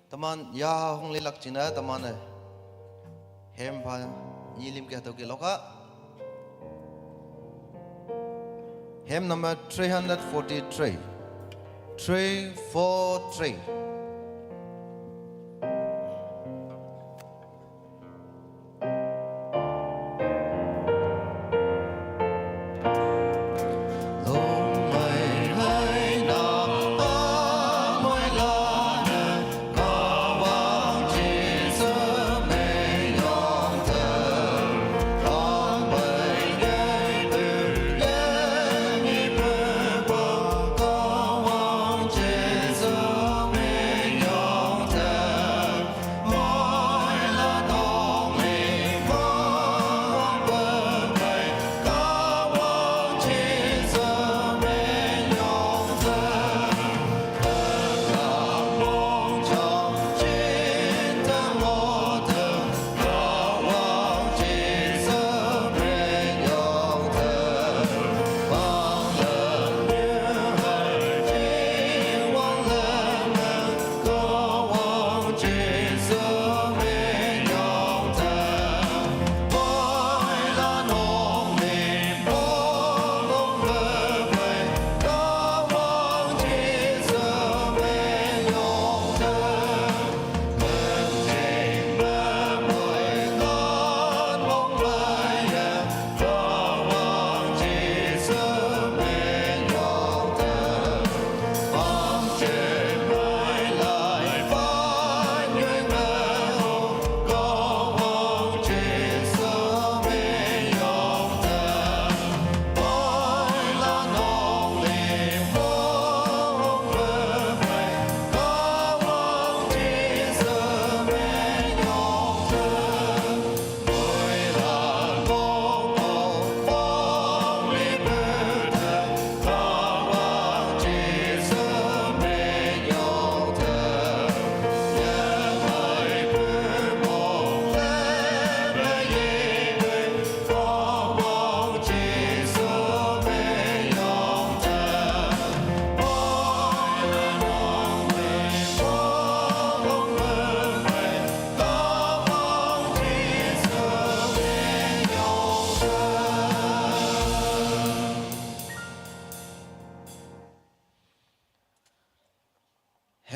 Taman ya hong lilak China taman hem pha nilim ke to ke loka hem number 343 343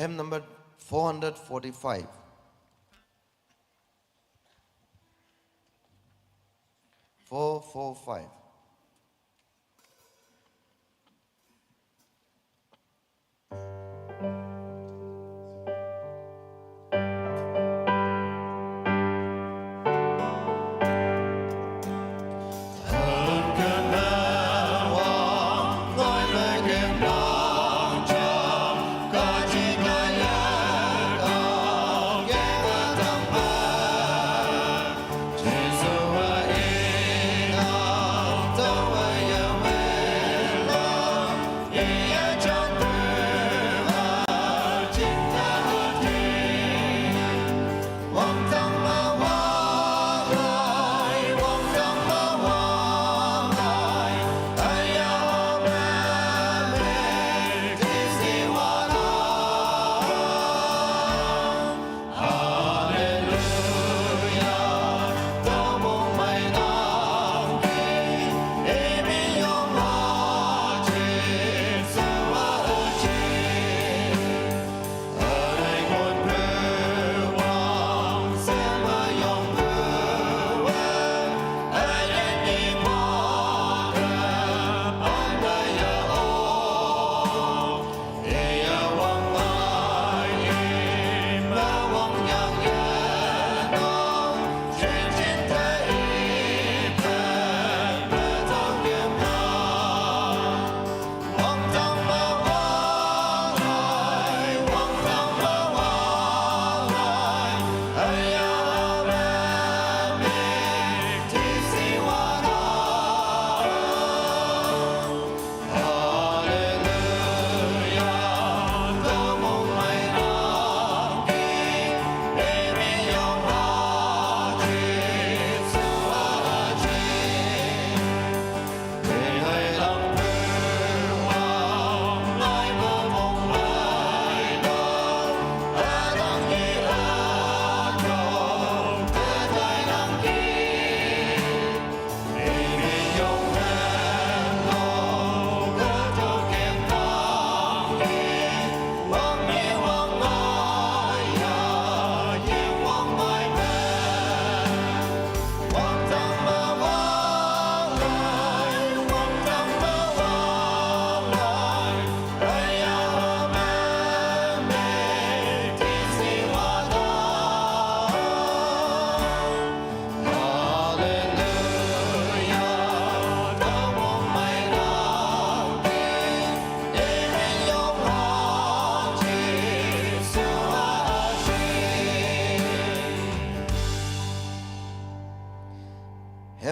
Hymn number 445. 445.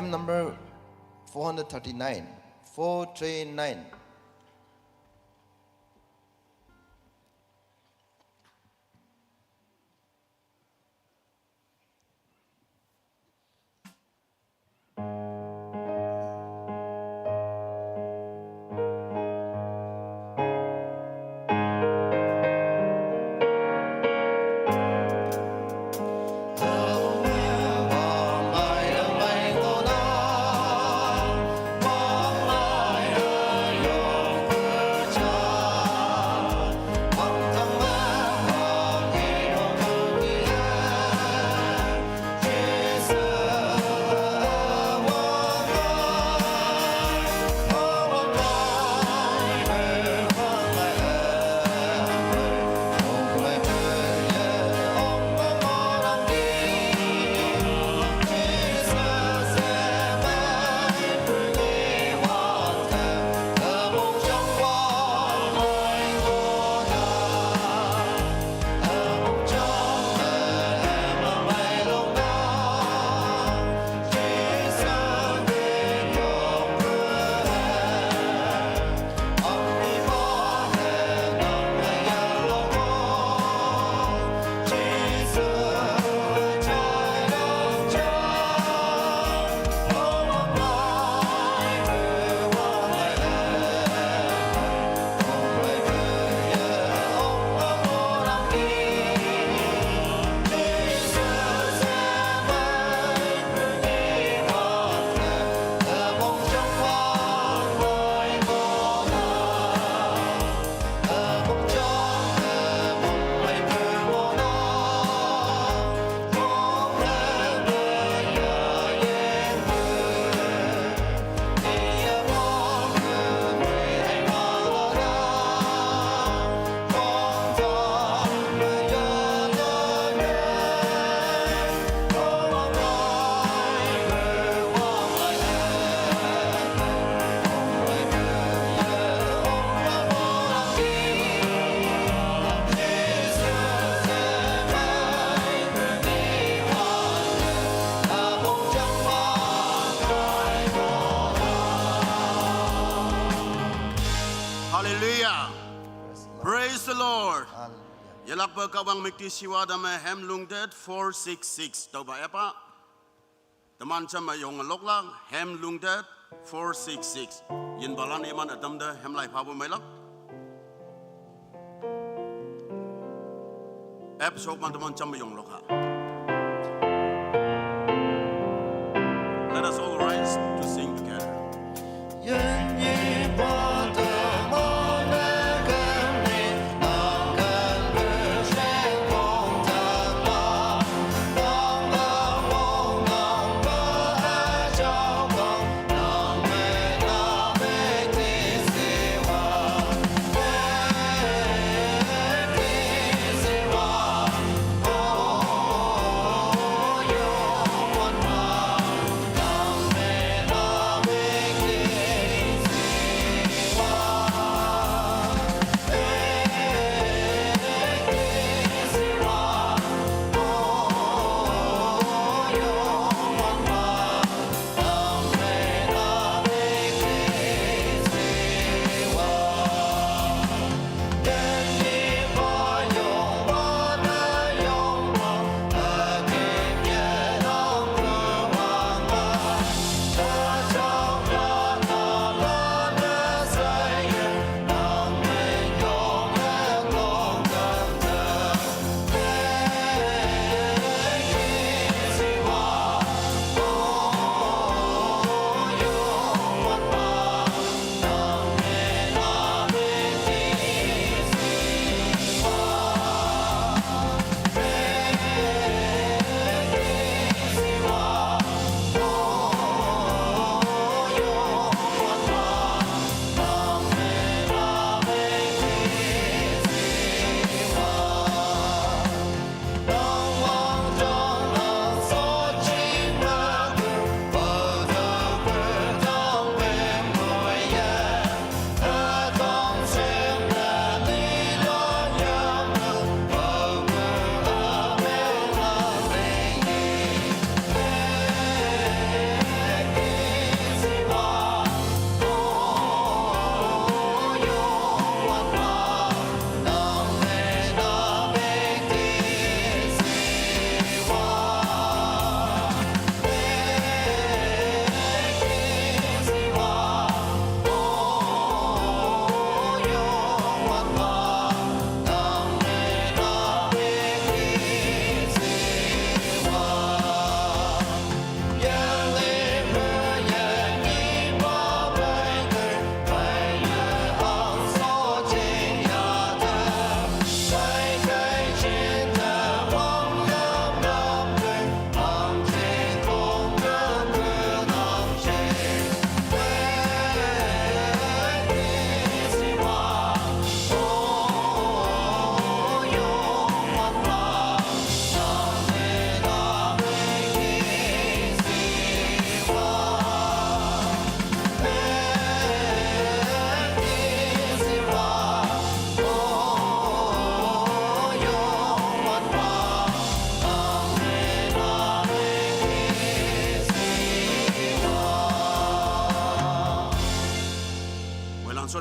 hymn number 439. 439. Hallelujah. Praise the Lord. Hallelujah. Yalak ba kawang magtisiwa dama hem lungdet 466 daw ba epa? Daman chama yung alok lang hem lungdet 466. Yin balan iman adam da hem lai pabu may lang. Episode man daman chama yung loka. Let us all rise to sing together. Oh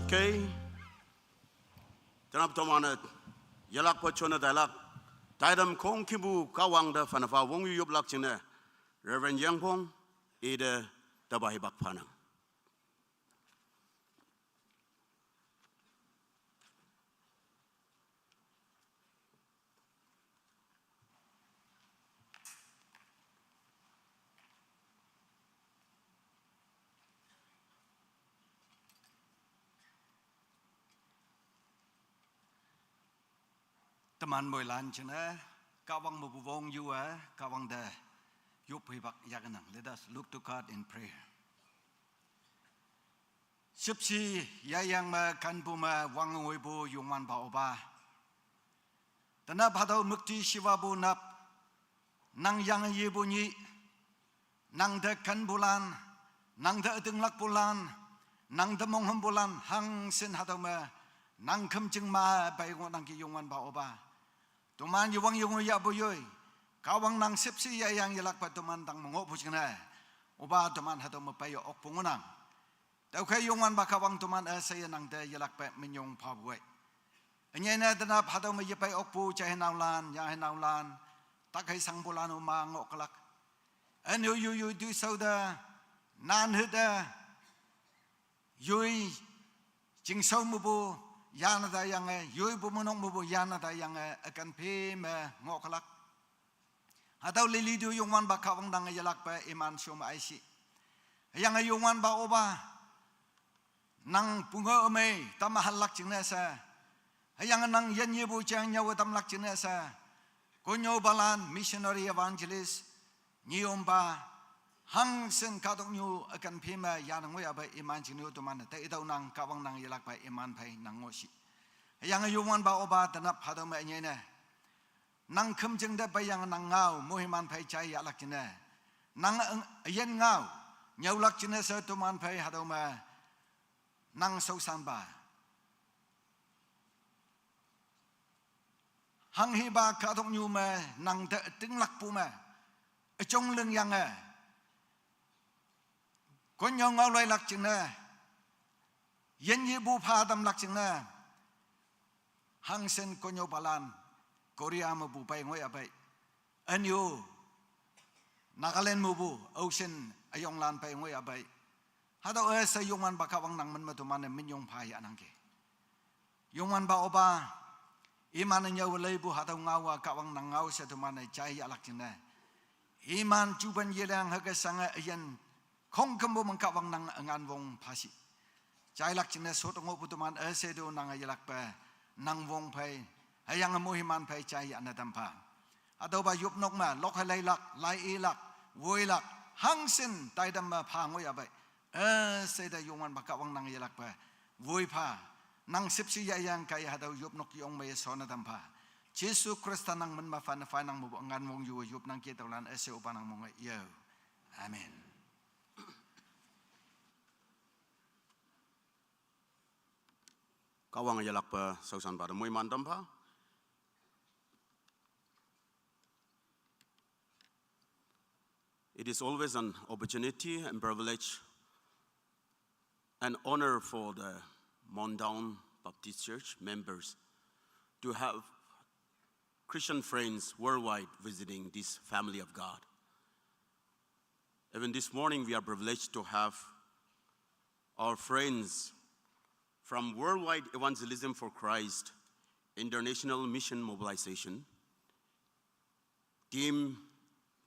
kay tanap tomanet yalak pachona dalak taidam kong kibu kawang da fanafa wong yu yublak chine Reverend Yangpong ida tabahi bak panang. Teman moilan chena kawang mubuvong yua kawang da yup hibak yaganang. Let us look to God in prayer. Sipsi yayang ma kanpu ma wang ngoibu yungwan ba oba. Tanap hadaw mukti shiwabu nap nang yang yebu ni nang da kan bulan nang da edeng lak bulan nang da mongham bulan hang sin hadaw ma nang kemjeng ma bayong nang ki yungwan ba oba. Tuman yuwang yung ya buyoy kawang nang sipsi ya yang yalak pa tuman tang mongo bujina oba tuman hadaw mapayo ok pungunang daw kay yungwan ba kawang tuman asaya nang de yalak pa minyong pabwe anya na danap hadaw mayipay ok pu chay naulan ya naulan takay sang bulan umang oklak ano yu du sauda nan heda yui jing sau mubu yana da yang yui bumunong mubu yana da yang akan pe me ngokalak atau lilidu yungwan ba kawang dang yalak pa iman syum aisi yang yungwan ba oba nang punga ome tamahalak jinasa yang nang yanyi bu chang nyawa tamlak jinasa konyo balan missionary evangelist nyom ba hang sen kadong nyu akan pima yanang we aba iman jinu to man ta idau nang kawang nang yalak pa iman pai nang ngosi yang yungwan ba oba tanap hado ma nyene nang kemjeng da bayang nang ngau muhiman pai chai yalak jine nang yen ngau nyaulak jine sa to man pai hado ma nang sausan ba hang hi ba kadong nyu ma nang da ting lak pu ma trong lưng yang con nhau ngao loay lạc chừng nè yên như bu pha đâm lạc chừng nè hang sen con nhau balan Korea mà bu bay ngồi ở bay anh yêu Nagaland mà bu ocean ayong lan bay ngồi ở bay hạt đâu sa yongan ba kawang nang man matuman min yong phai anang ke yongan ba oba iman nhau lay bu hạt đâu ngao kawang nang ngao sa tuman chai alak chừng nè iman chuban yelang haga sanga ayan không kembo mengkawang nang ngan wong pasi chai lak chine sot ngo putuman asedo nang ayalak pa nang wong pai ayang muhiman pai chai anatampa ado ba yup nok ma lok halai lak lai ilak woilak hangsin taidam ma pha ngoi abai aseda yongan bakawang nang ayalak pa woi pha nang sipsi yang kai hado yup nok yong me sona tampa Jesu Kristus nang man ma fan fa nang mo ngan wong yu yup nang ke tawlan ase upanang mo yo amen. Kawang yalak pa sausan pada muy mandam pa. It is always an opportunity and privilege and honor for the Mondown Baptist Church members to have Christian friends worldwide visiting this family of God. Even this morning we are privileged to have our friends from Worldwide Evangelism for Christ International Mission Mobilization team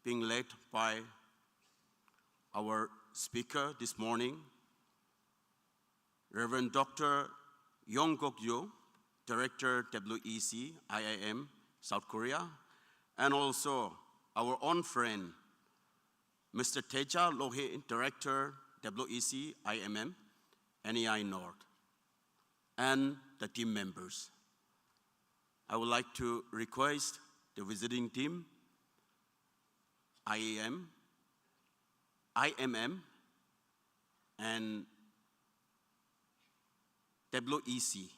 being led by our speaker this morning, Reverend Dr. Yong Gok-yo, Director WEC IIM South Korea, and also our own friend, Mr. Teja Lohe, Director WEC IMM NEI North, and the team members. I would like to request the visiting team, IMM, and WEC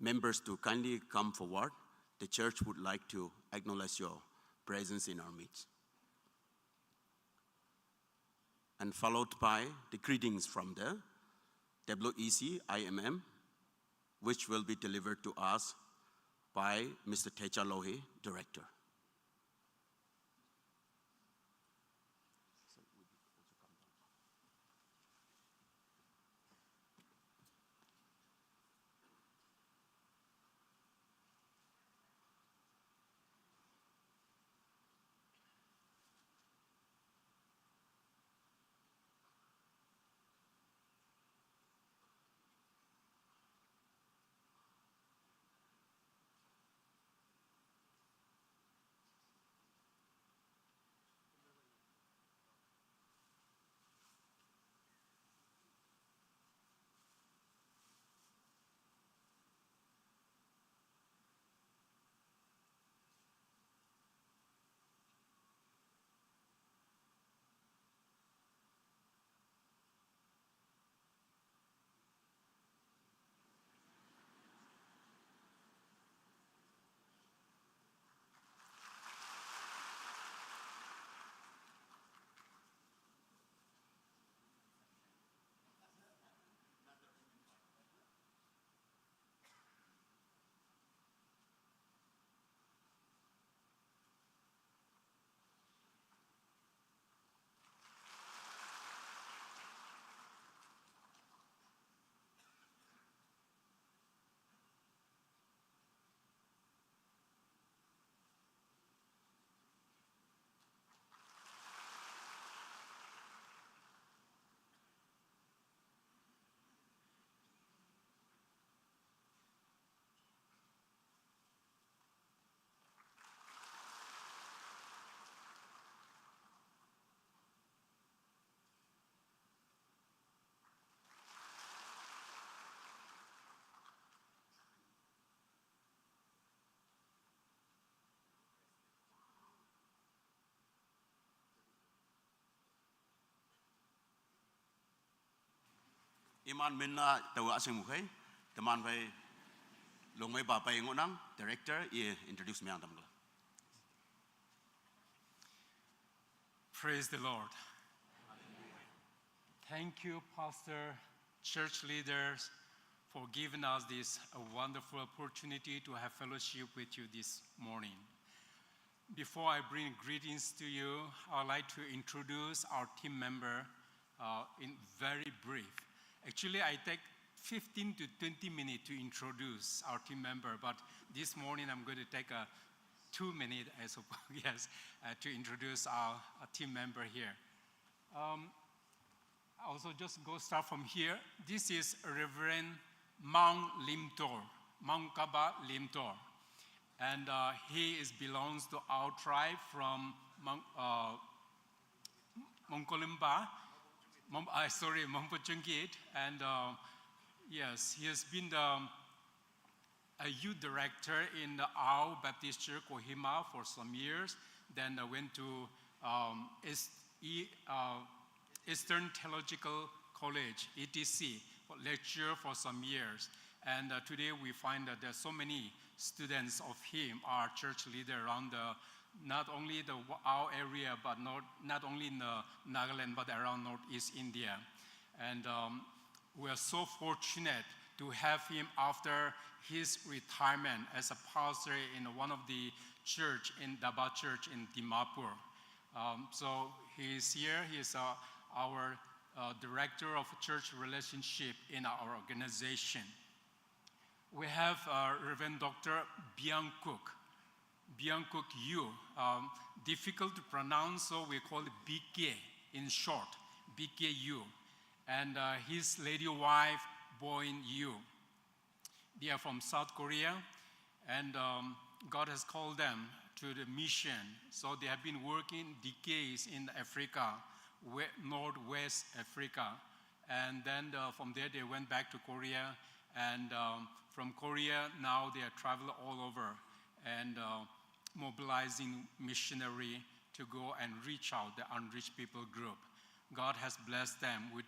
members to kindly come forward. The church would like to acknowledge your presence in our midst. And followed by the greetings from the WEC IMM, which will be delivered to us by Mr. Teja Lohi, Director. Iman minna tawa asing mukhay, teman bay longmay papay ngunang director introduce me ang tamgla. Praise the Lord. Thank you, Pastor, church leaders, for giving us this wonderful opportunity to have fellowship with you this morning. Before I bring greetings to you, I would like to introduce our team member in very brief. Actually, I take 15 to 20 minutes to introduce our team member, but this morning I'm going to take 2 minutes, I suppose, yes, to introduce our team member here. Also, just go start from here. This is Reverend Mang Lim Tor, Mang Kaba Lim Tor. And he belongs to our tribe from Mongkolimba, Mampachungkit. And yes, he has been a youth director in the Ao Baptist Church, Kohima, for some years. Then went to Eastern Theological College, ETC, for lecture for some years. And today we find that there are so many students of him, our church leader around not only the our area, but not only in Nagaland, but around Northeast India. And we are so fortunate to have him after his retirement as a pastor in one of the church in Daba Church in Dimapur. So he is here. He is our director of church relationship in our organization. We have Reverend Dr. Biang Cook Yu. Difficult to pronounce, so we call it BK in short, BK Yu. And his lady wife, Boin Yu. They are from South Korea, and God has called them to the mission. So they have been working decades in Africa, Northwest Africa. And then from there, they went back to Korea. And from Korea, now they are traveling all over and mobilizing missionary to go and reach out the unreached people group. God has blessed them with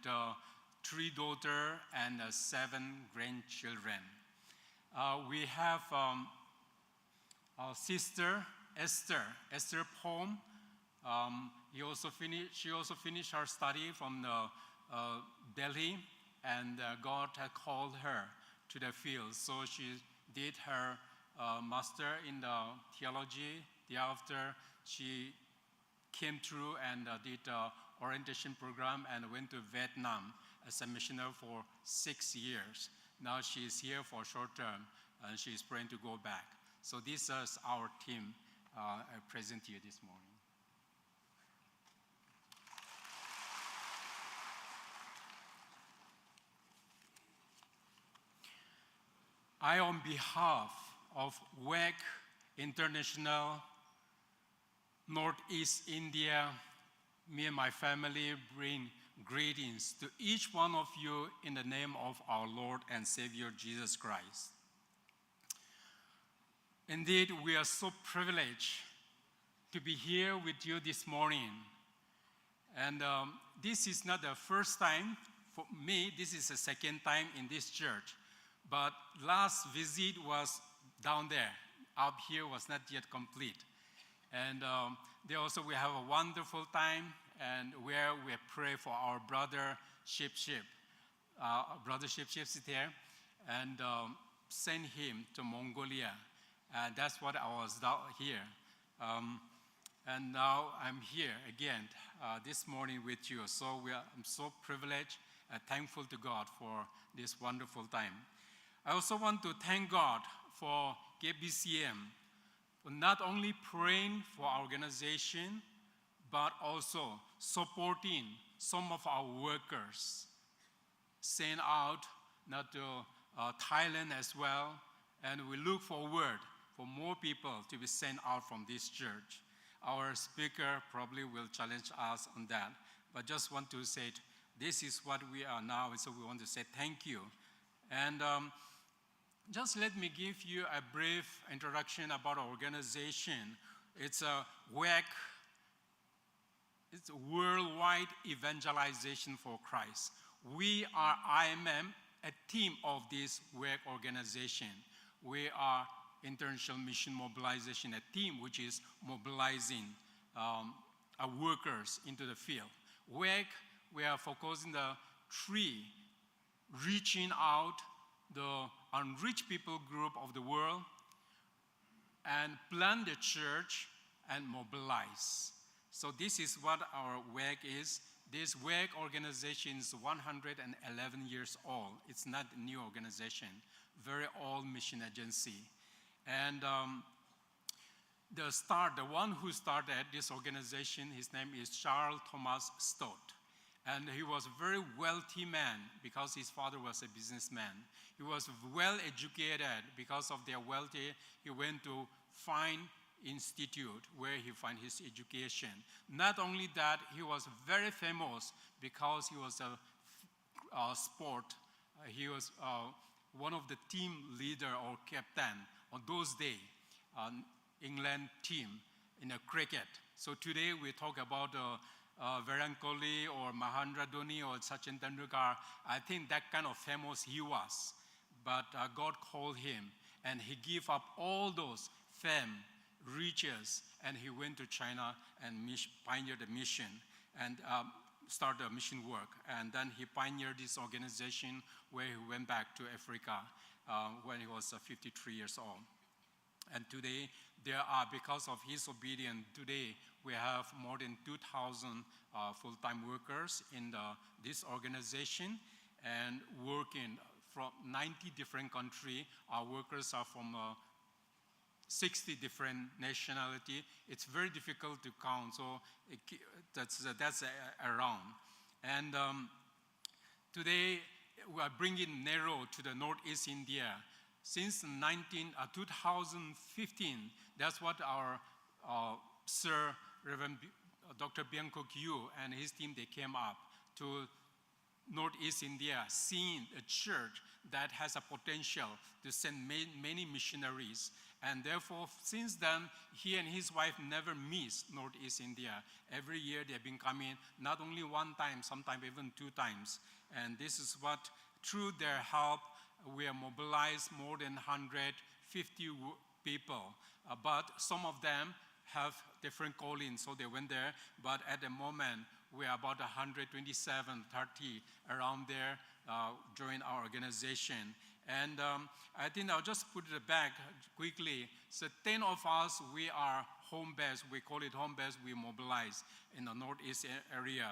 3 daughters and 7 grandchildren. We have our sister Esther Pom. She also finished her study from Delhi, and God had called her to the field. So she did her master in the theology. Thereafter, she came through and did orientation program and went to Vietnam as a missionary for 6 years. Now she is here for short term and she is praying to go back. So this is our team I present to you this morning. I, on behalf of WEC International, Northeast India, me and my family bring greetings to each one of you in the name of our Lord and Savior Jesus Christ. Indeed, we are so privileged to be here with you this morning. And this is not the first time for me, this is the second time in this church. But last visit was down there. Up here was not yet complete. And there also we have a wonderful time and where we pray for our brother Ship. Brother Ship is there, and send him to Mongolia. And that's what I was down here. And now I'm here again this morning with you. So I'm so privileged and thankful to God for this wonderful time. I also want to thank God for KBCM for not only praying for our organization, but also supporting some of our workers, sent out not to Thailand as well, and we look forward for more people to be sent out from this church. Our speaker probably will challenge us on that, but just want to say this is what we are now, and so we want to say thank you. And just let me give you a brief introduction about our organization. It's a WEC, it's a Worldwide Evangelization for Christ. We are IMM, a team of this WEC organization. We are International Mission Mobilization, a team which is mobilizing our workers into the field. WEC, we are focusing the three, reaching out the unreached people group of the world and plant the church and mobilize. So this is what our WEC is. This WEC organization is 111 years old. It's not a new organization, very old mission agency. And the one who started this organization, his name is Charles Thomas Stott. And he was a very wealthy man because his father was a businessman. He was well educated because of their wealthy. He went to Fine Institute where he found his education. Not only that, he was very famous because he was a sport. He was one of the team leader or captain on those days, England team in a cricket. So today we talk about Virat Kohli or Mahendra Dhoni or Sachin Tendulkar. I think that kind of famous he was. But God called him and he gave up all those fame, riches, and he went to China and pioneered the mission and started a mission work. And then he pioneered this organization where he went back to Africa when he was 53 years old. And today, there are, because of his obedience, today we have more than 2,000 full-time workers in this organization and working from 90 different countries. Our workers are from 60 different nationalities. It's very difficult to count, so that's around. And today, we are bringing Nero to the Northeast India. Since 2015, that's what our Sir Reverend Dr. Bianco Q and his team, they came up to Northeast India, seeing a church that has a potential to send many missionaries. And therefore, since then, he and his wife never miss Northeast India. Every year they've been coming, not only one time, sometimes even 2 times. And this is what, through their help, we have mobilized more than 150 people. But some of them have different callings, so they went there. But at the moment, we are about 127, 30 around there, join our organization. And I think I'll just put it back quickly. So 10 of us, we are home-based. We call it home-based. We mobilize in the northeast area.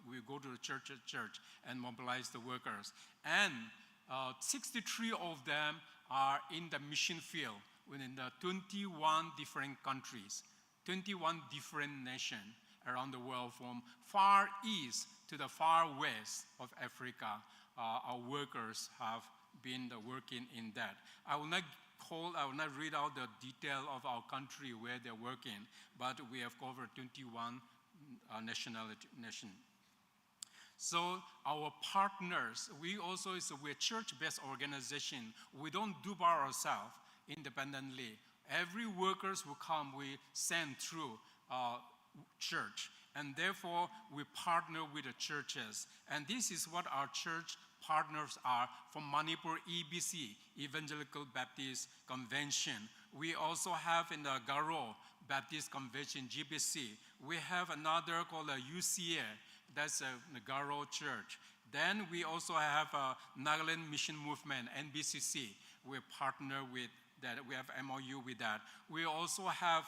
We go to the church and mobilize the workers. And 63 of them are in the mission field within the 21 different countries, 21 different nations around the world, from far east to the far west of Africa. Our workers have been working in that. I will not read out the detail of our country where they're working, but we have covered 21 nations. So our partners, we're a church-based organization. We don't do by ourselves independently. Every workers who come, we send through church. And therefore, we partner with the churches. And this is what our church partners are from Manipur EBC, Evangelical Baptist Convention. We also have in the Garo Baptist Convention, GBC. We have another called UCA, that's the Garo Church. Then we also have Nagaland Mission Movement, NBCC. We partner with that. We have MOU with that. We also have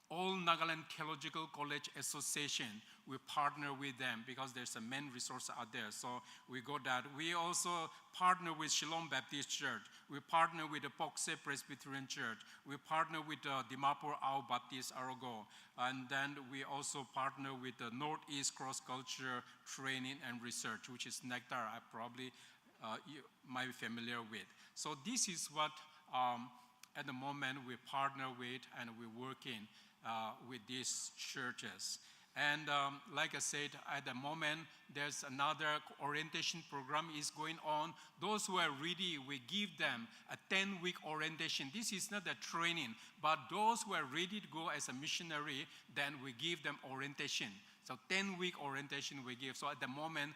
All Nagaland Theological College Association. We partner with them because there's a main resource out there. So we got that. We also partner with Shalom Baptist Church. We partner with the Pokse Presbyterian Church. We partner with Dimapur Ao Baptist Arago. And then we also partner with the Northeast Cross Culture Training and Research, which is Nectar, I probably you might be familiar with. So this is what at the moment we partner with and we're working with these churches. And like I said, at the moment, there's another orientation program is going on. Those who are ready, we give them a 10-week orientation. This is not a training, but those who are ready to go as a missionary, then we give them orientation. So 10-week orientation we give. So at the moment,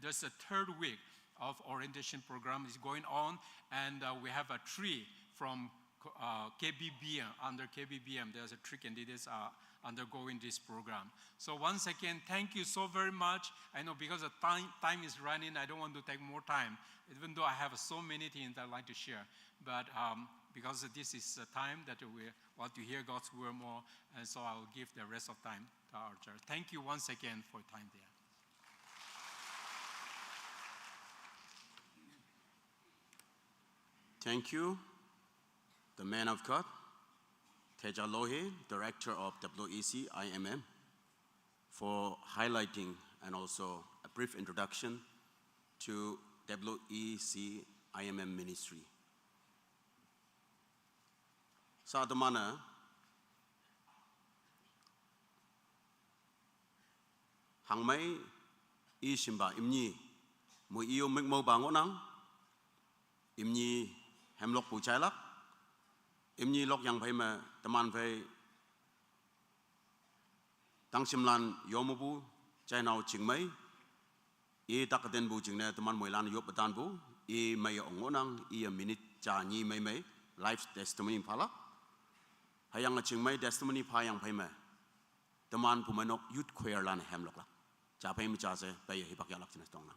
there's a third week of orientation program is going on, and we have a tree from KBBM. Under KBBM, there's a three candidates undergoing this program. So once again, thank you so very much. I know because the time is running, I don't want to take more time, even though I have so many things I'd like to share. But because this is a time that we want to hear God's word more, and so I will give the rest of time to our church. Thank you once again for your time there. Thank you, the man of God, Teja Lohe, Director of WEC IMM, for highlighting and also a brief introduction to WEC IMM Ministry. Sa damana hangmai isimba imni mu iyo mikmo bangonang imni hemlok puchailak imni lok yang phai ma taman phai tang simlan yomubu chainau chingmai e takaden bu chingne taman moilan yop batan bu e mai ongonang e a minute cha ni mai life testimony phala hayang chingmai testimony pha yang phai ma taman pumanok youth choir lan hemlok la cha phai mi cha se pai hi bak yalak chine tong na.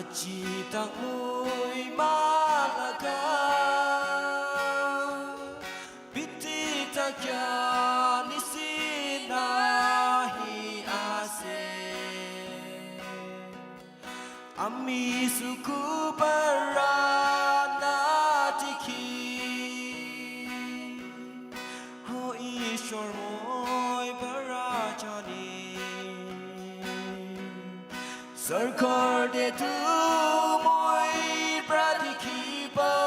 Ajitak mo'y malaga Bitik takya nisinahi ase Ami suku paranatiki Ho Ishwar mo'y parachani Sarkar de tu moi pradiki ba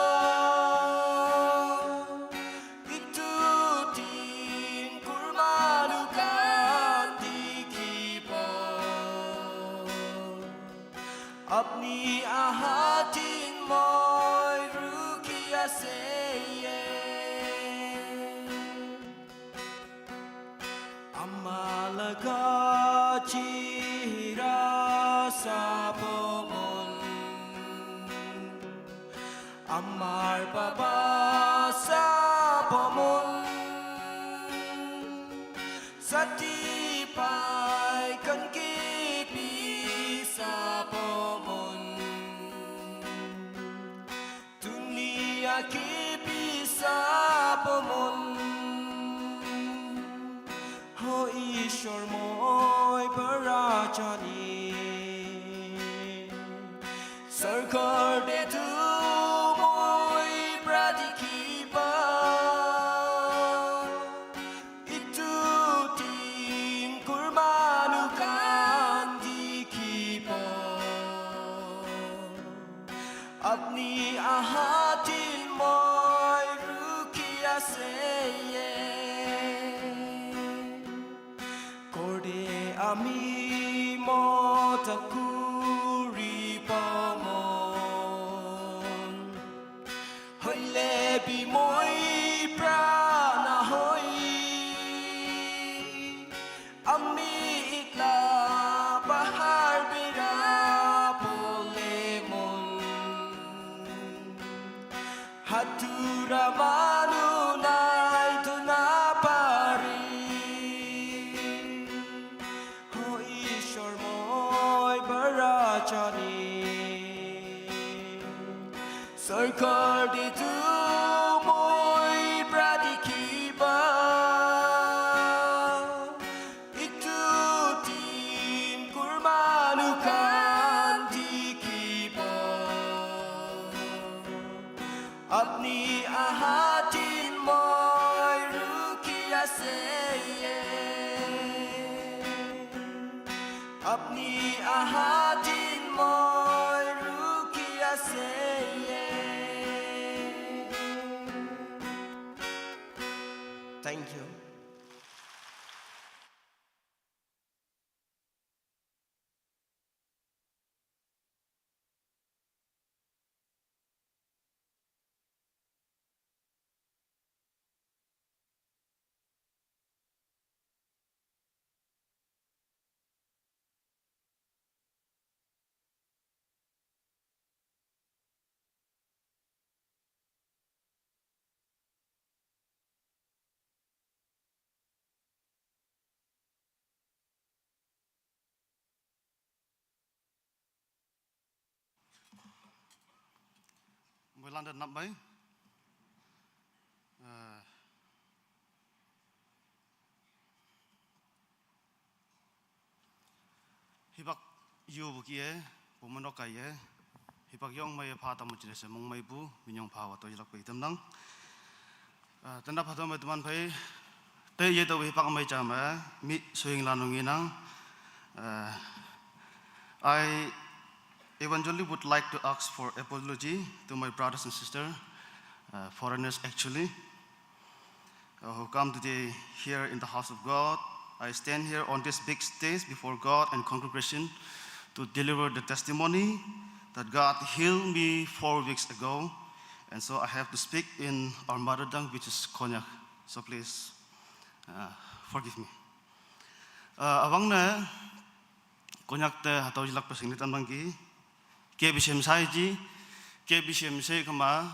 Itu tin kurmanukan diki ba Apni ahatin moi rukia seye Amalaga chira Sapomon Amar Baba Sapomon Sati Pai Kankipi Sapomon Dunia Kipi Sapomon Ho Ishwar mo'y parachani Sarkar de tu moi pradiki ba Itu tin kurmanukan diki ba Apni ahatin moi rukia seye Korde ami mo takuri pamon Hoy lebi moi prana hoy Ami itla bahar bira polemon Hatura manunay tunapari Ho Ishwar mo'y parachani Sarkar di tu moi pradiki ba Itu tin kurmanukan diki ba Apni ahatin mo'y rukia seye Apni ahatin mo'y rukia seye Thank you. Bulan dan nabai Hibak yu bukie pumanokaye Hibak yong mai phata mujine se mong mai bu minyong phawa to yilak pe tamnang tanda phato mai tuman phai te ye to hibak mai chama mi swing lanungi nang I eventually would like to ask for apology to my brothers and sisters, foreigners actually, who come today here in the house of God. I stand here on this big stage before God and congregation to deliver the testimony that God healed me 4 weeks ago. And so I have to speak in our mother tongue, which is Konyak. So please forgive me. Avangna Konyak te hatau jilak pasing litan bangki. KBCM saiji, KBCM say kama,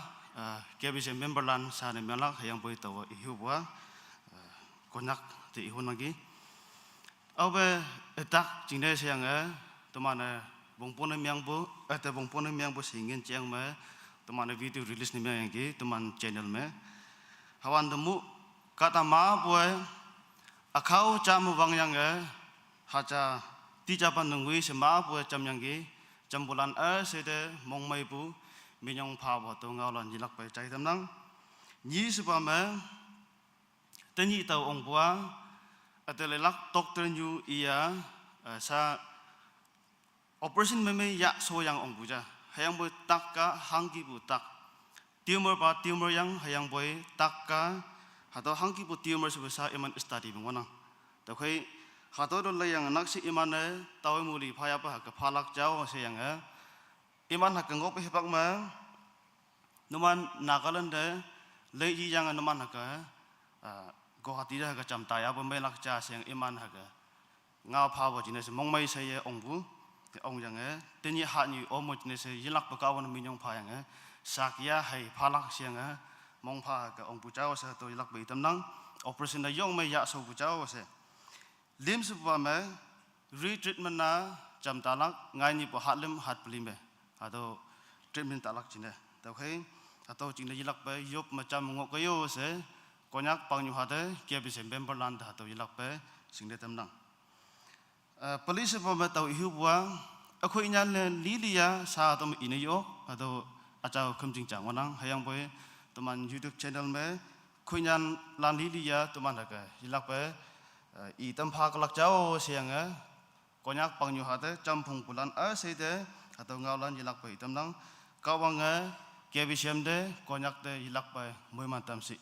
KBCM memberlan sa ne melak hayang boy tawa ihuwa, Konyak te ihun lagi. Awe etak jingde sayang teman bong pon miang bo ate bong pon miang bo singin chang me teman video release ni miang ki teman channel me hawan demu kata ma boy akau cham wang yang hacha ti japan nungui se ma boy cham yang ki cham bulan se de mong mai bu minyong pha bo to ngao lan yilak pai chai tam nang ni su pa me tani tau ong bua atele lak tok tren yu ia sa operation me ya so yang ong buja hayang boy takka hangki bu tak tumor ba tumor yang hayang boy takka hato hangki bu tumor su sa iman study bangona to khoi hato do le yang nak si iman ne taw muli phaya pa ka phalak jaw se yang iman ha kangop he pak ma numan nagaland de le yi yang numan ha ka Guwahati dah kacam taya pembelak jas yang iman haga ngau phawa jenis mong mai saya ongbu ong yang teni hat ni omo jenis yilak bekawan minyong pha yang sakya hai phalak siang mong pha ka ongbu chaw sa to yilak bai tam nang operation da yong mai ya so bu chaw se lim su pa me retreatment na jam talak ngai ni po hat lim hat plim be ado treatment talak jine ta khai atau jine yilak bai yop macam ngok kayo se konyak pangyu hade kia bisa member land atau yilak pe singde temnang police pa tau ihu bua aku inyan lilia sa atom iniyo atau acau kemjing jang wanang hayang boy teman YouTube channel me kunyan lan lilia teman haga yilak pe i tempha kelak jauh siang konyak pangyu hade campung bulan seide atau ngaulan yilak pe temnang kawang kia bisa de konyak de yilak pe moi mantam si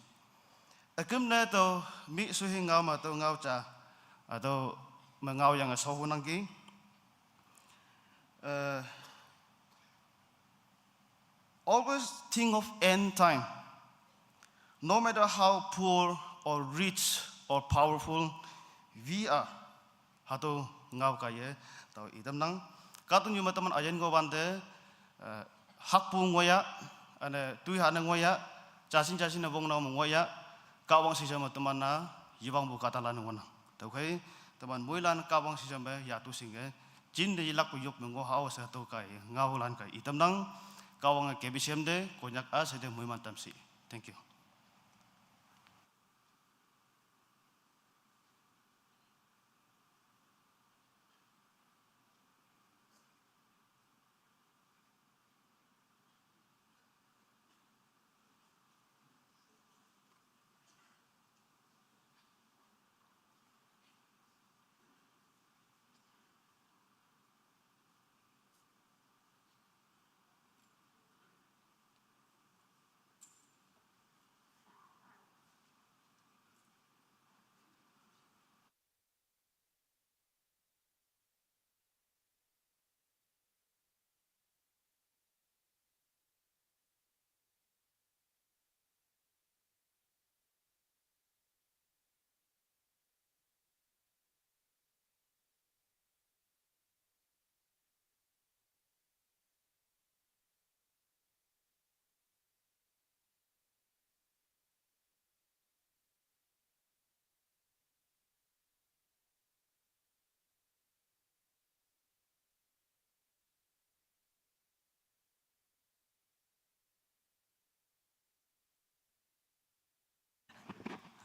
akum na to mi suhi ngau ma to ngau cha atau mengau yang sohu nangki always think of end time no matter how poor or rich or powerful we are hatu ngau kaya to idam nang katun yuma teman ayen go bande hak pu ngoya ane tui hana ngoya jasin na bong na ngoya kawang sisama teman na yibang bu kata lan wana tau kai teman muilan kawang sisama ya tu singe jin de yilak yop mengo hau sa to kai ngau lan kai itam nang kawang ke bisem de konyak a sa de mui mantam si thank you.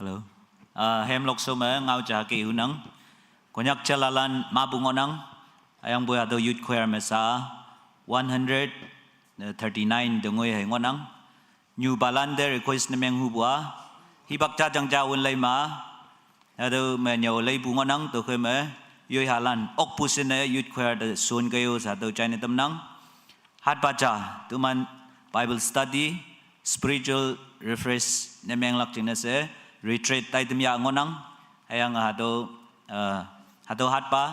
Hello. Hem lok so me ngau cha ki unang. Konyak chalalan mabungonang ayang boy ado youth choir mesa 139 dengoi hai ngonang. New Balande request na meng hubwa. Hibak cha jang ja un lai ma. Ado me nyau lai bungonang to khoi me yoi halan ok pusin na youth choir da sun kayo sa do China tamnang. Hat baca tuman Bible study spiritual refresh na meng lak china se retreat tay tum ya ngonang ayang hado hat pa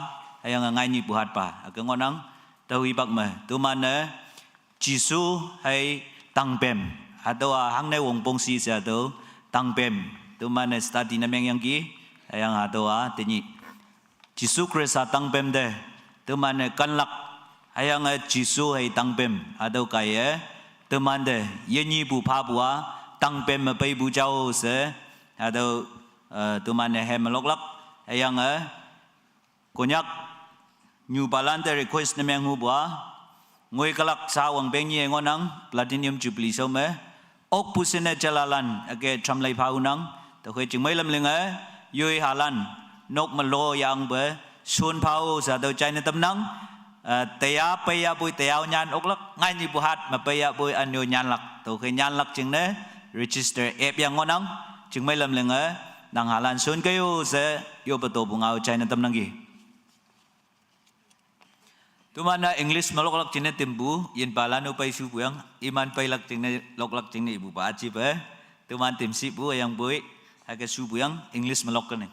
ayang ngai ni bu hat pa ak ngonang tau ibak me tu man jisu hay tang pem hado hang nei wong pong si sa do tang pem tu man study na meng yang ki ayang hado tini jisu krisa tang pem de tu man kan lak ayang jisu hay tang pem hado kai tu man de yenyi bu pha bua tang pem ma pai bu chao se atau tu mana hem lok lak yang konyak New Balance request na meng hu bua ngoi kalak sa wang beng ye ngonang platinum jubilee so me ok pusine jalalan age tramlai phaunang to khoi chingmai lam lenga yoi halan nok malo yang be sun phau sa do chai na tam nang teya peya bui teyao nyan ok lak ngai ni buhat ma peya bui anyo nyan lak to khoi nyan lak ching ne register app yang ngonang chingmai lam lenga nang halan sun kayo se yo pato bungao chai na tam nang gi Tumana English malok lak cine timbu yin balan upai su buang iman pai lak cine lok lak cine ibu ba aci ba tuman tim si bu yang bui haga su buang English malok kene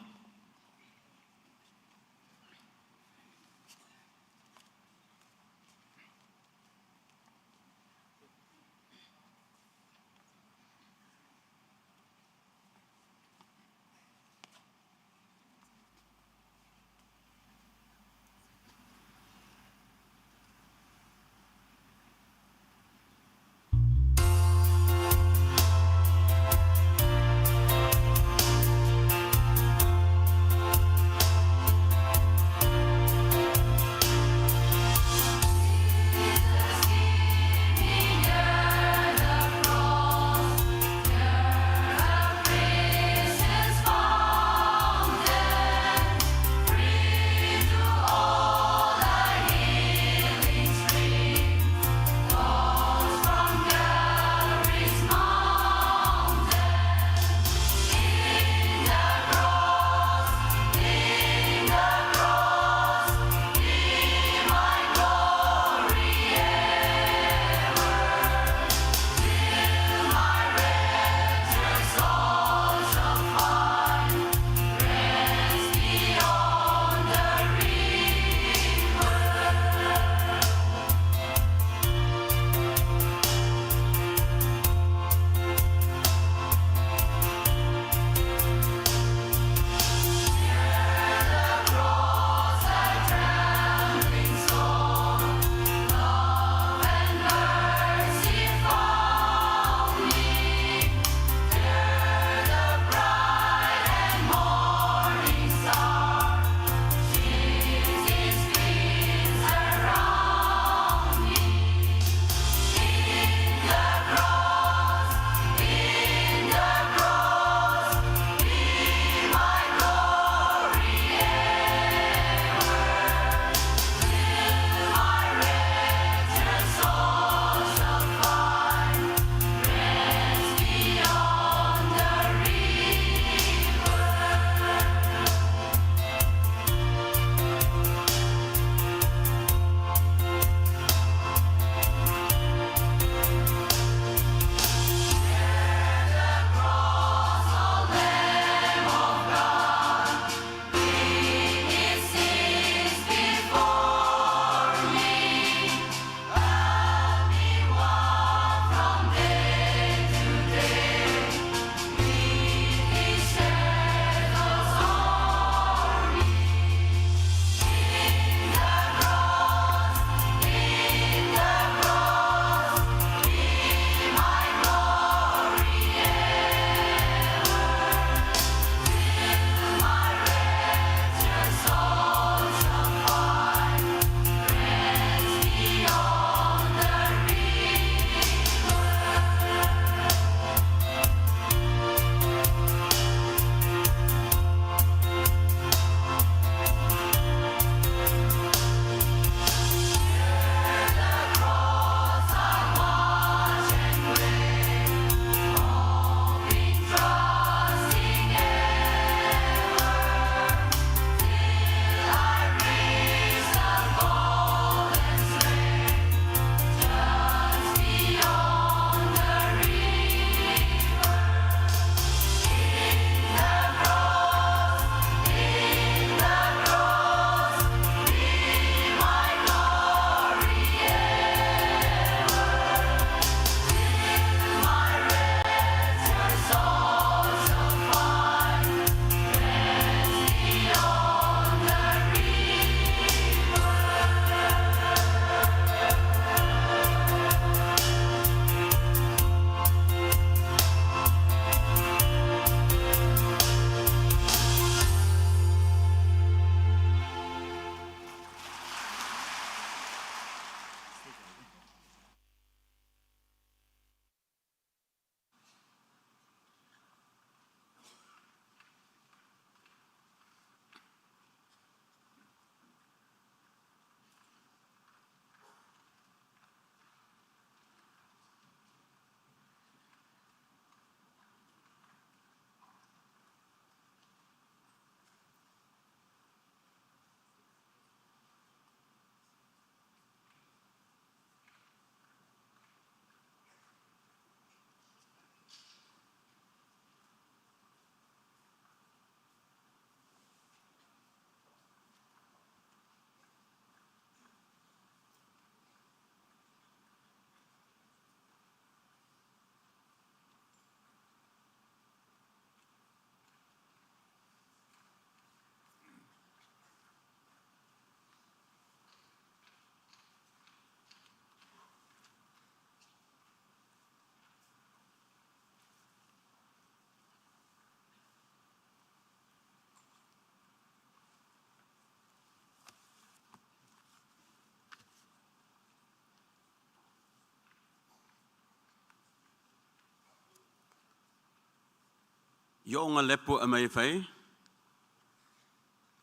Yung lepo amay fay.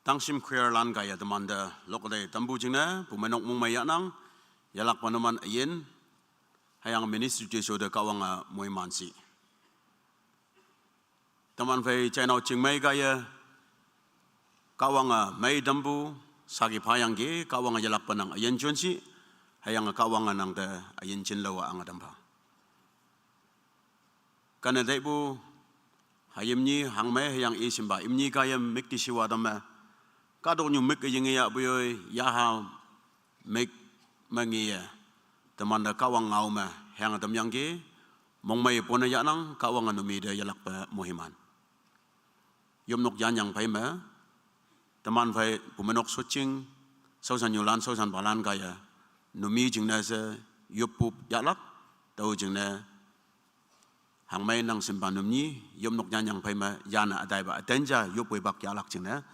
Tangsim Queerland kaya demanda lokade tambu jingna pumenok mong mayanang yalak pa naman ayin hayang ministry jeso de kawang moy mansi. Taman fay channel chingmay kaya kawang may dambu sagi payang ge kawang yalak pa ng ayin junsi hayang kawang ng de ayin chinlawa ang adamba. Kana daibu hayimni hangmay hayang isimba imni kaya mikti siwa dama kado nyu mik yang ya boy ya ha mik mangia temanda kawang ngau ma hang tam yang ge mong mai pona ya nang kawang anu mi de yalak pa muhiman yom nok jan yang pai ma teman pai pumenok sucing sausan yulan sausan balan kaya numi jing na se yupup yalak tau jing na hang mai nang simpan numni yom nok jan yang pai ma yana adai ba atenja yupui bak yalak jing na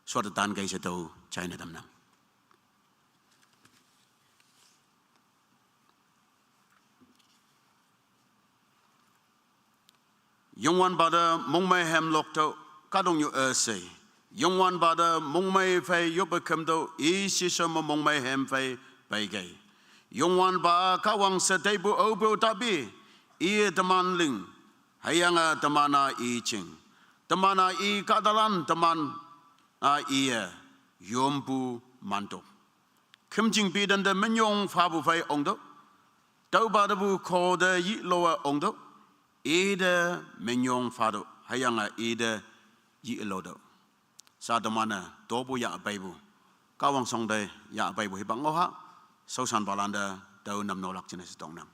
suatu tan kay sa tao China damnang. Yung wan bada mong may hemlok tao kadong yu say. Yung wan bada mong may fay yubakem tao isi sa mong may hem fay baygay. Yung wan ba kawang sa taibu obo tabi iya teman ling hayang temana i ching. Temana i kadalan teman iya yombu manto kimjing bidan de menyong fabu fai ongdo tau badabu ko de yi loa ongdo ida menyong fado hayanga ida yi lodo sa demana tobu ya baibu kawang song de ya baibu hibang oha sausan balanda tau nam nolak jenis tongnam.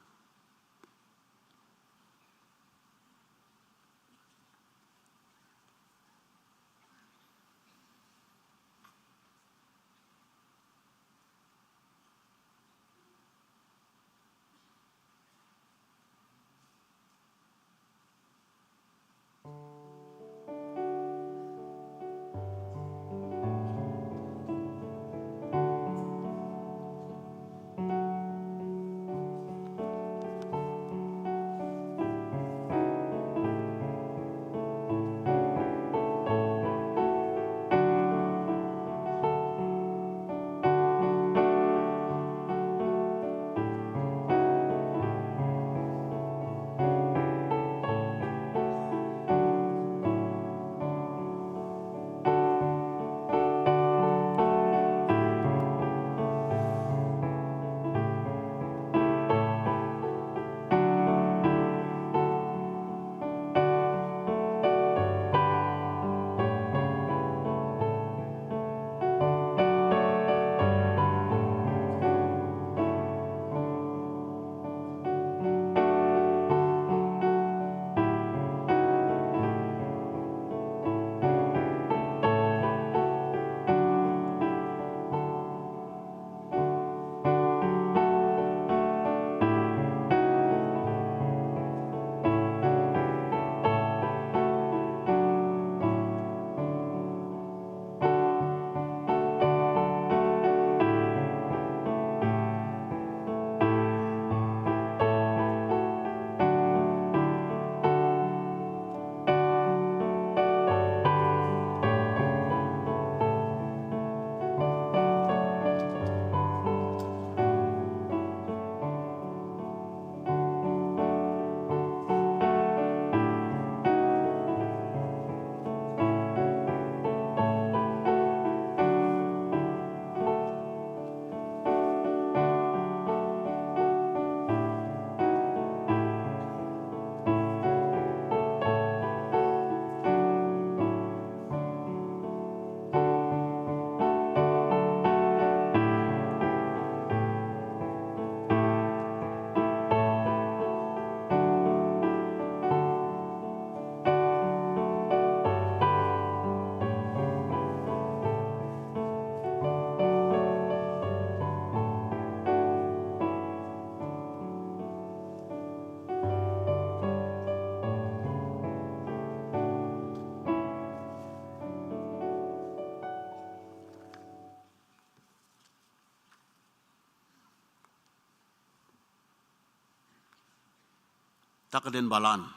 Takden balan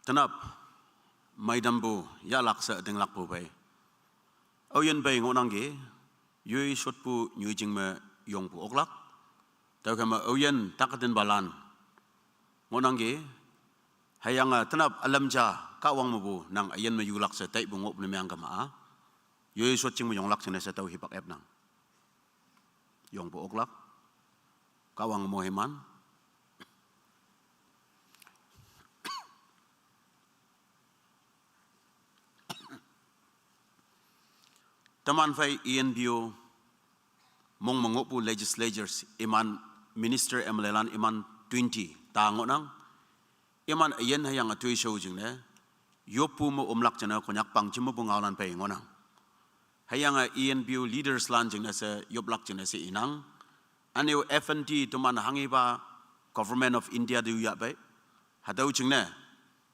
tanap mai dambu ya laksa ding lakpu bai au yen bai ngonang ge yui shot pu nyu jing me yong pu oklak tau kama au yen takatin balan ngonang ge hayanga tanap alam ja ka wang mu nang ayen me yu laksa tai bu ngop ne myang kama yui shot jing me yong lak chene sa tau hipak ep nang yong pu oklak ka wang mo heman Taman fai ENBO mong mangopu legislators iman minister emlelan iman 20 tango nang iman ayen hayang atui show jing ne yopu mo umlak jana konyak pang chimo bungalan pai ngonang hayang ENBO leaders lan jing ne se yoblak jing ne se inang aneu FNT tuman hangiba government of India du ya bai hadau jing ne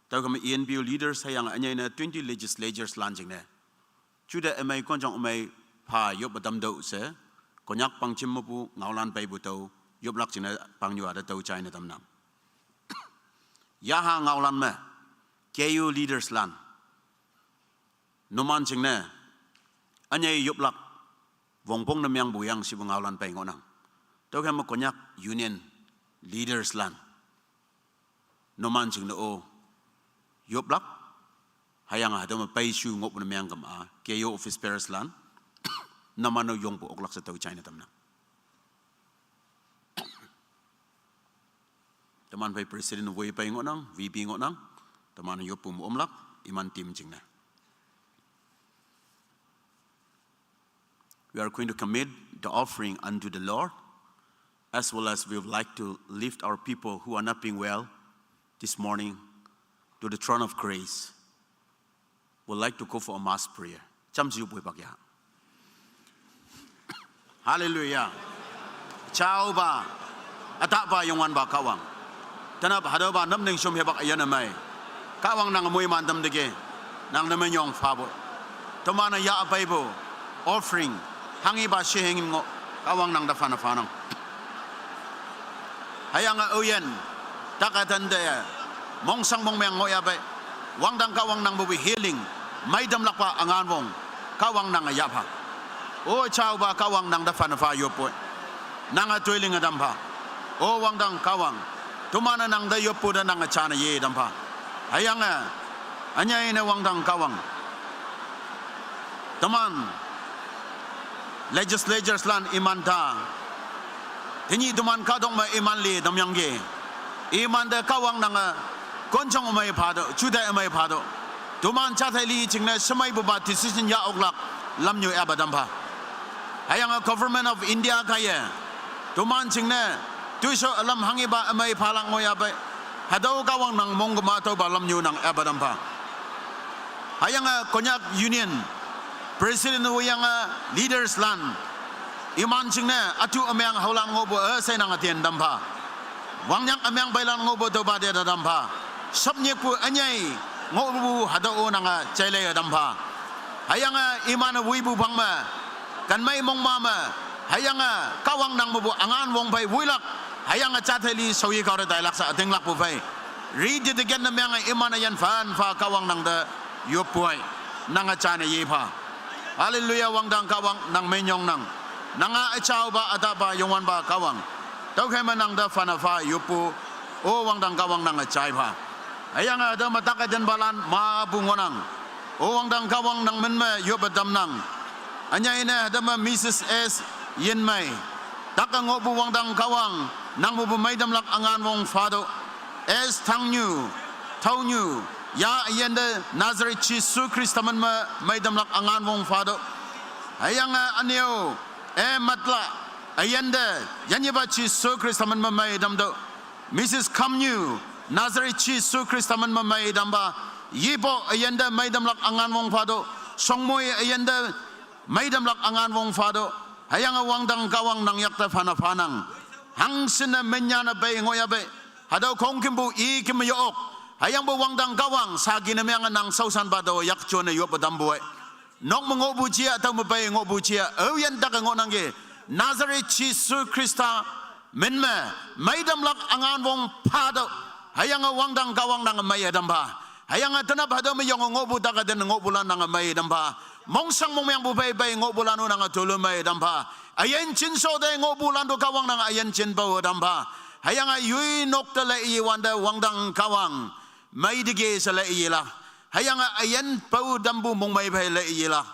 tau kam ENBO leaders hayang anyai ne 20 legislators lan jing ne Juda emai konjong emai pa yop badam do se konyak pang chimmu ngaulan pai buto yop lak china pang yu ada tau china tam nam ya ha ngaulan me KU leaders lan noman ching ne anyai yop lak wongpong nam yang buyang si ngaulan pai ngonang tau kam konyak union leaders lan noman ching ne o yop lak hayang ada ma pai shu ngop na myang kam KO office Paris lan namano yong po oklak sa tau China tamna taman pai president voi pai ngonang VP ngonang taman yo pu mo omlak iman team jingna we are going to commit the offering unto the Lord as well as we would like to lift our people who are not being well this morning to the throne of grace. Would like to go for a mass prayer. Chamsiu boy bagya. Hallelujah. Ciao ba. Atak ba yung wan ba kawang. Tanap hado ba nam ning sum hebak ayan amay. Kawang nang amoy mandam dege. Nang naman yung fabo. Tumana ya abay bo. Offering. Hangi ba sihingin ngo. Kawang nang dafana-fanang. Hayang uyen. Takatan de. Mong sang mong mayang ngoy abay. Wang dang kawang nang bubi healing. May damlak pa ang anwong kawang nang ayapa o chao ba kawang nang dafan fa yopo nang atuiling adampa o wang dang kawang tumana nang da yopo da nang chana ye dampa hayang anyay na wang dang kawang taman legislators lan imanta tinyi tuman kadong ma iman li damyang ge iman da kawang nang konchong may pado chuda may pado Tuman chatali chingna semai buba decision ya oglak lamnyo abadamba. Hayang government of India kaya. Tuman chingna tuiso alam hangiba amay palang ngoya ba. Hadaw kawang nang monggama to ba lamnyo nang abadamba. Hayang konyak union president uyang leaders lan. Iman chingna atu amyang haulang ngobo say nang atien damba. Wangyang amyang bailan ngobo to ba de damba. Sabnye pu anyay ngobu hadao nanga chele dampa hayanga imana wibu bangma kan mai mong mama hayanga kawang nang mubu angan wong bai wuilak hayanga chatheli soyi kawre dai laksa ateng lak bu bai read it again na menga imana yan fan fa kawang nang da yopoi nanga chane ye pha hallelujah wang dang kawang nang menyong nang nanga achao ba adaba yongwan ba kawang tau khay manang da fana fa yopo o wang dang kawang nanga chai pha Ayang ada mataka jan balan mabungonang. O wang dang kawang nang menme yobadam nang. Anya ina ada ma Mrs. S. Yen Mai. Taka ngobu wang dang kawang nang bubu may damlak angan wong fado. S. Tang Nyu. Tau Nyu. Ya yende Nazareth Chisu Kristaman ma may damlak angan wong fado. Ayang anyo matla. Ayende yanyiba Chisu Kristaman ma may damdo. Mrs. Kam Nyu. Nazareth Chisu Kristaman mamay damba yipo ayanda may damlak angan wong fado songmoy ayanda may damlak angan wong fado hayang awang dang kawang nang yakta fana-fanang hangsin na menyana bay ngoya bay hadaw kongkimbu ikim yook hayang bawang dang kawang sa ginamyangan nang sausan bado yakcho na yopo dambuay nok mangobu chia ataw mabay ngobu chia ayan daka ngonang ge Nazareth Chisu Krista menme may damlak angan wong fado hayang wang dang kawang nang may damba hayang atana bado me yong ngo bu ta ka den ngo bulan nang mai dam ba mong sang mong yang bu bai bai ngo bulan nang atulu mai dam ba ayen chin so de ngo bulan do kawang nang ayen chin ba dam ba hayang yui nok ta le i wanda wangdang kawang mai dige sa le i la hayang ayen pau dambu mong mai bai le i la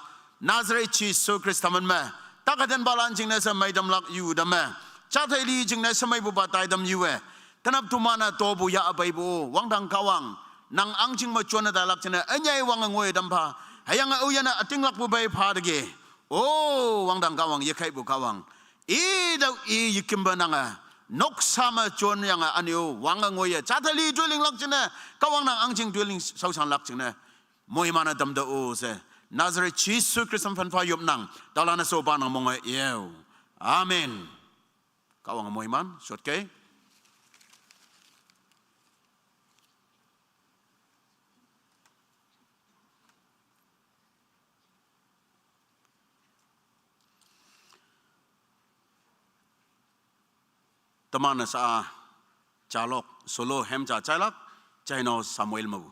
Nazareth Jesus Christ taman me takaden balan jing na sa mai dam lak yu dam me cha thai li jing na sa mai bu ba tai dam yu e tanap tumana to bu ya abai bu wangdang kawang nang ang jing ma chuan da lak chena anyai wang ngoi dam pha hayang au yana ating lak bu bai pha dige o wangdang kawang ye khai bu kawang i dau i yikim ba nanga nok sama chuan yang anio wang ngoi cha thai li drilling lak chena kawang nang ang jing drilling sau sang lak chena moi mana dam da o se Nazareth Jesus Christ fan fa yop nang dalana so ba nang mong yeu amen kawang moi man shot ke tamana sa chalok solo hem cha chalak chaino Samuel mau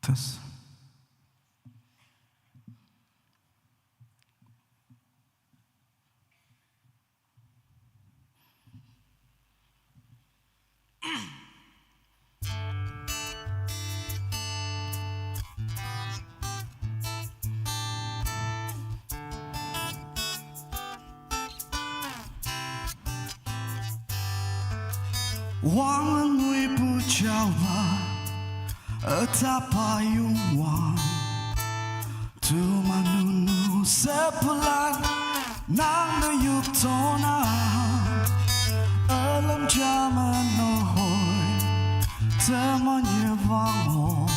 Yes. Wang người bu chào mà ở ta payung wang tu manunu sepulan nang na yup tona alam jaman no hoi teman ye vang ho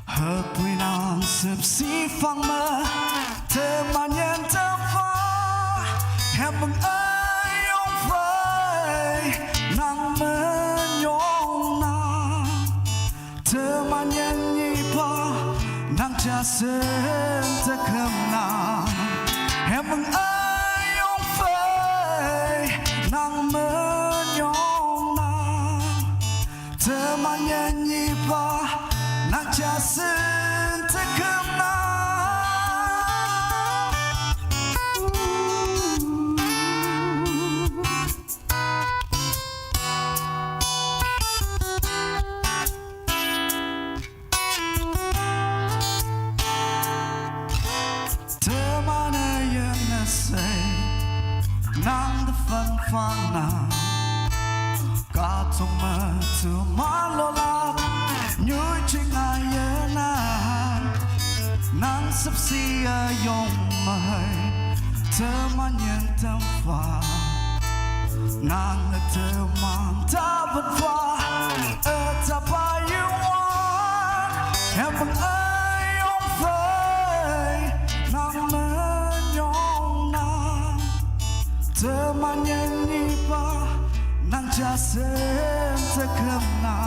hợp quy nàng sập si phang mơ teman yen tâm pha hẹp mừng ai ông phơi nàng mơ nhong nàng teman yen nhi pa nàng cha sen ta kham nàng hẹp mừng ai ông phơi nàng mơ nhong nàng teman yen nhi pa nàng cha sen ta kham nàng nàng đã phân phan nàng cả trong mơ từ má lo lắng như chính ai nàng nàng sắp xỉ ở yong mây thơ mà nhận tâm pha nàng là thơ mang ta vẫn pha ở ta ba yêu anh em bằng ai ông phơi nàng mơ nhong nàng teman yang nipa nang jasen tekam na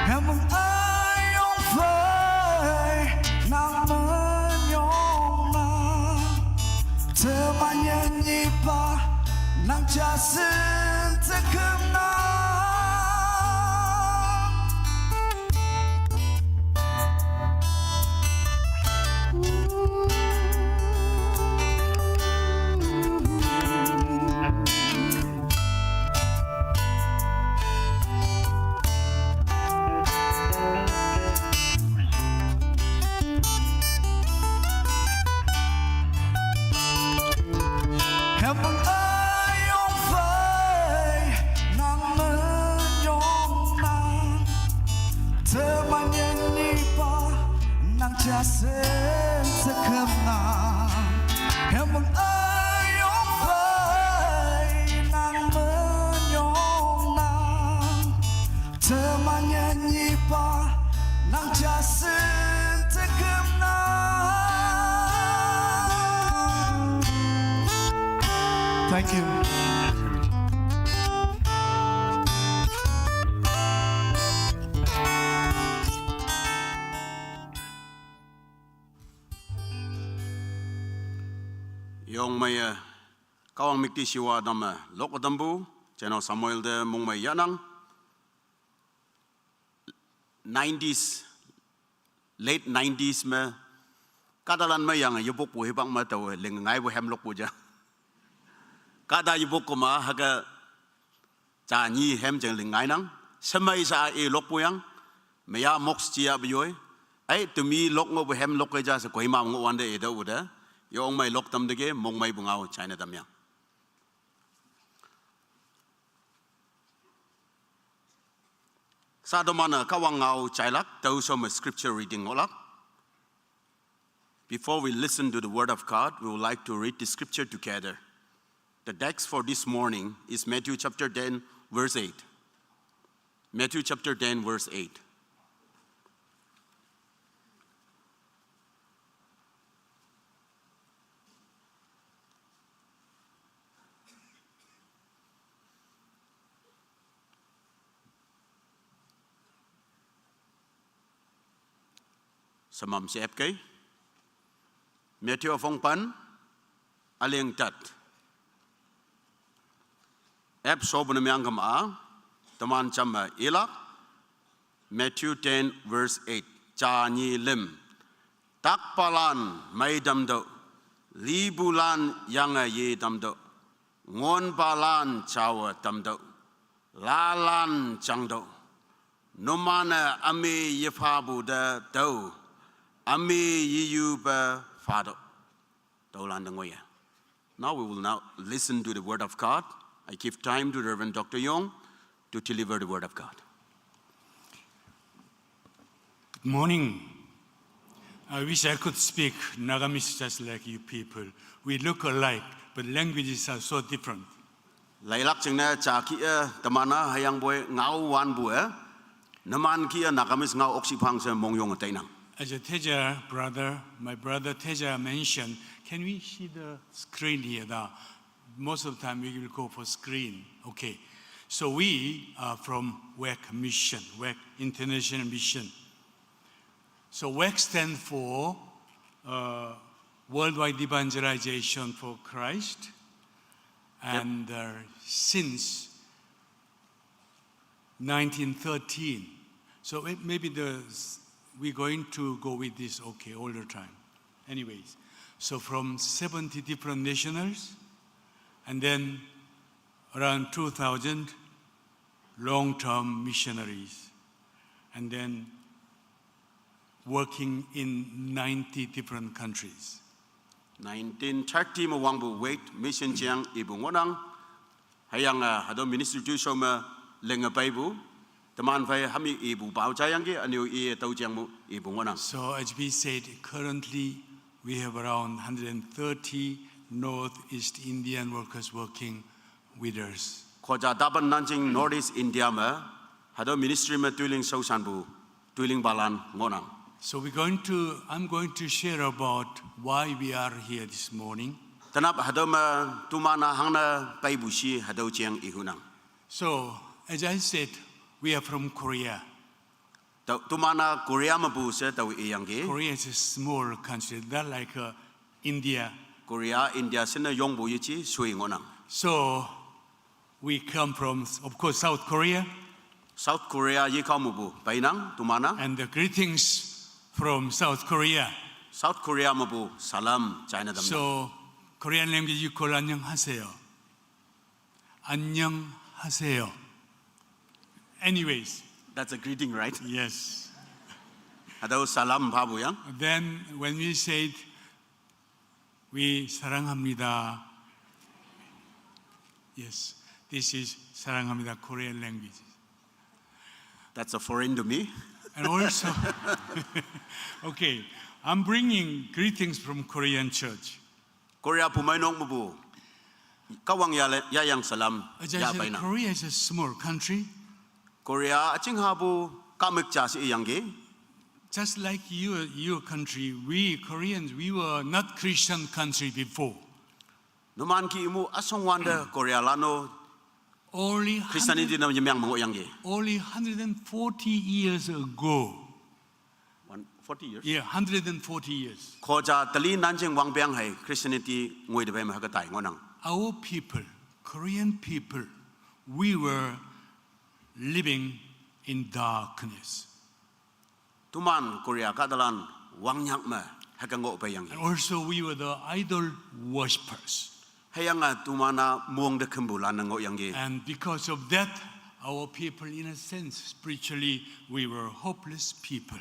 emang ayong phơi nang menyong na teman yang nipa nang jasen tekam na em bằng ai ông phơi nàng you. Yong may kawang mikti siwa dam lok dambu channel Samuel de mong may yanang 90s late 90s me kadalan may yang yubuk bu hibang ma taw ling ngai bu hem lok bu ja kada yubuk ko ma haga cha ni hem jeng ling ngai nang samai sa e lok bu yang me ya mox chia bu yoi ai to mi lok ngo bu hem lok ke ja sa koi ma ngo wan de e do bu da Yong may lok tam dege mong may bungaw China tam yang. Sa domana kawangaw chailak tau som scripture reading olak. Before we listen to the word of God, we would like to read the scripture together. The text for this morning is Matthew chapter 10 verse 8. Matthew chapter 10 verse 8. Samam si FK Matthew phong pan aliang tat ep sob na miyang kama taman chama ilak Matthew 10 verse 8 cha ni lim takpalan may damdo libulan yang ye damdo ngon palan chawa damdo lalan changdo numana ame yefabu da do Ami yiyu ba fado. Now we will now listen to the word of God. I give time to Reverend Dr. Yong to deliver the word of God. Good morning. I wish I could speak Nagamese just like you people. We look alike, but languages are so different. Lailak chingna cha kia tamana hayang boy ngau wan bue naman kia Nagamis ngau oksipang sa mongyong tainang. As a Teja brother, my brother Teja mentioned, can we see the screen here now? Most of the time we will go for screen. Okay. So we are from WEC Mission, WEC International Mission. So WEC stands for Worldwide Evangelization for Christ. And since 1913, so maybe we're going to go with this, okay, all the time. Anyways, so from 70 different nationals, and then around 2,000 long-term missionaries, and then working in 90 different countries. 1930 mawangbu wait mission chiang ibu ngonang hayang hado ministry tu soma lenga paibu teman fai hami ibu bau chayang ge anu I tau chiang mu ibu ngonang. So as we said, currently we have around 130 Northeast Indian workers working with us. Khoja daban nanjing Northeast India ma hado ministry ma tuiling sausan bu tuiling balan ngonang. So I'm going to share about why we are here this morning. Tanap hado ma tumana hangna paibushi hado chiang ihunang. So as I said, we are from Korea. Tumana Korea ma bu se tau iyang ge. Korea is a small country, not like India. Korea India sina yong bu yichi sui ngonang. So we come from, of course, South Korea. South Korea yi kau mu bu painang tumana. And the greetings from South Korea. South Korea ma bu salam China dam. So Korean language you call 안녕하세요. 안녕하세요. Anyways. That's a greeting, right? Yes. Hado salam babu yang. Then when we said we 사랑합니다. Yes, this is 사랑합니다 Korean language. That's a foreign to me. And also, okay, I'm bringing greetings from Korean church. Korea pumay nong mabu. Kawang yayang salam As I ya said, painang. Korea is a small country. Korea aching habu kamik jas iyang ge. Just like your country, we Koreans, we were not Christian country before. Numan ki imu asong wanda Korea lano Only Christianity na yamyang mga yang gi. only 140 years ago. 40 years. Yeah, 140 years. Ko ja tali nanjing wang biang hai Christianity ngoi de ba ma ka tai ngonang. Our people, Korean people, we were living in darkness. Tuman Korea kadalan wang nyak ma ha ka ngo ba yang gi. And also we were the idol worshippers. Hayanga tumana muang de kembulan ngo yang gi. And because of that, our people, in a sense, spiritually, we were hopeless people.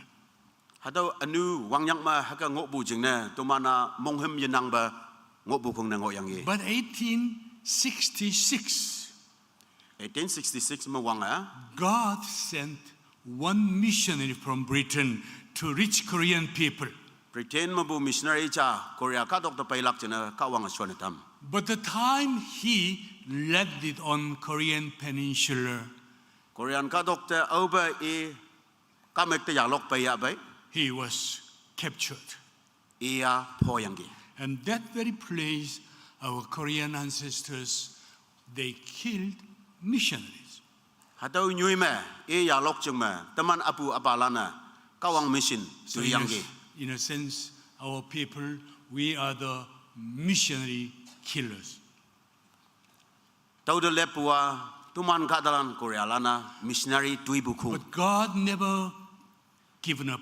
Hadaw anu wang nyak ma ha ka ngo bu jing na tumana mong hem yanang ba ngo bu kong na ngo yang gi. But 1866, 1866 ma wang a God sent one missionary from Britain to reach Korean people. Britain ma bu missionary cha Korea ka dok to pailak chena ka wang aswan tam. But the time he landed on Korean Peninsula, Korean ka dok te over e ka mek te ya lok pa ya bai he was captured. ia po yang gi. And that very place, our Korean ancestors, they killed missionaries. Hadaw nyui me e ya lok chung me taman apu apalana ka wang mission So tu yang gi. in a sense, our people, we are the missionary killers. Tau de lepua tuman ka dalan Korea lana missionary tui buku. But God never given up.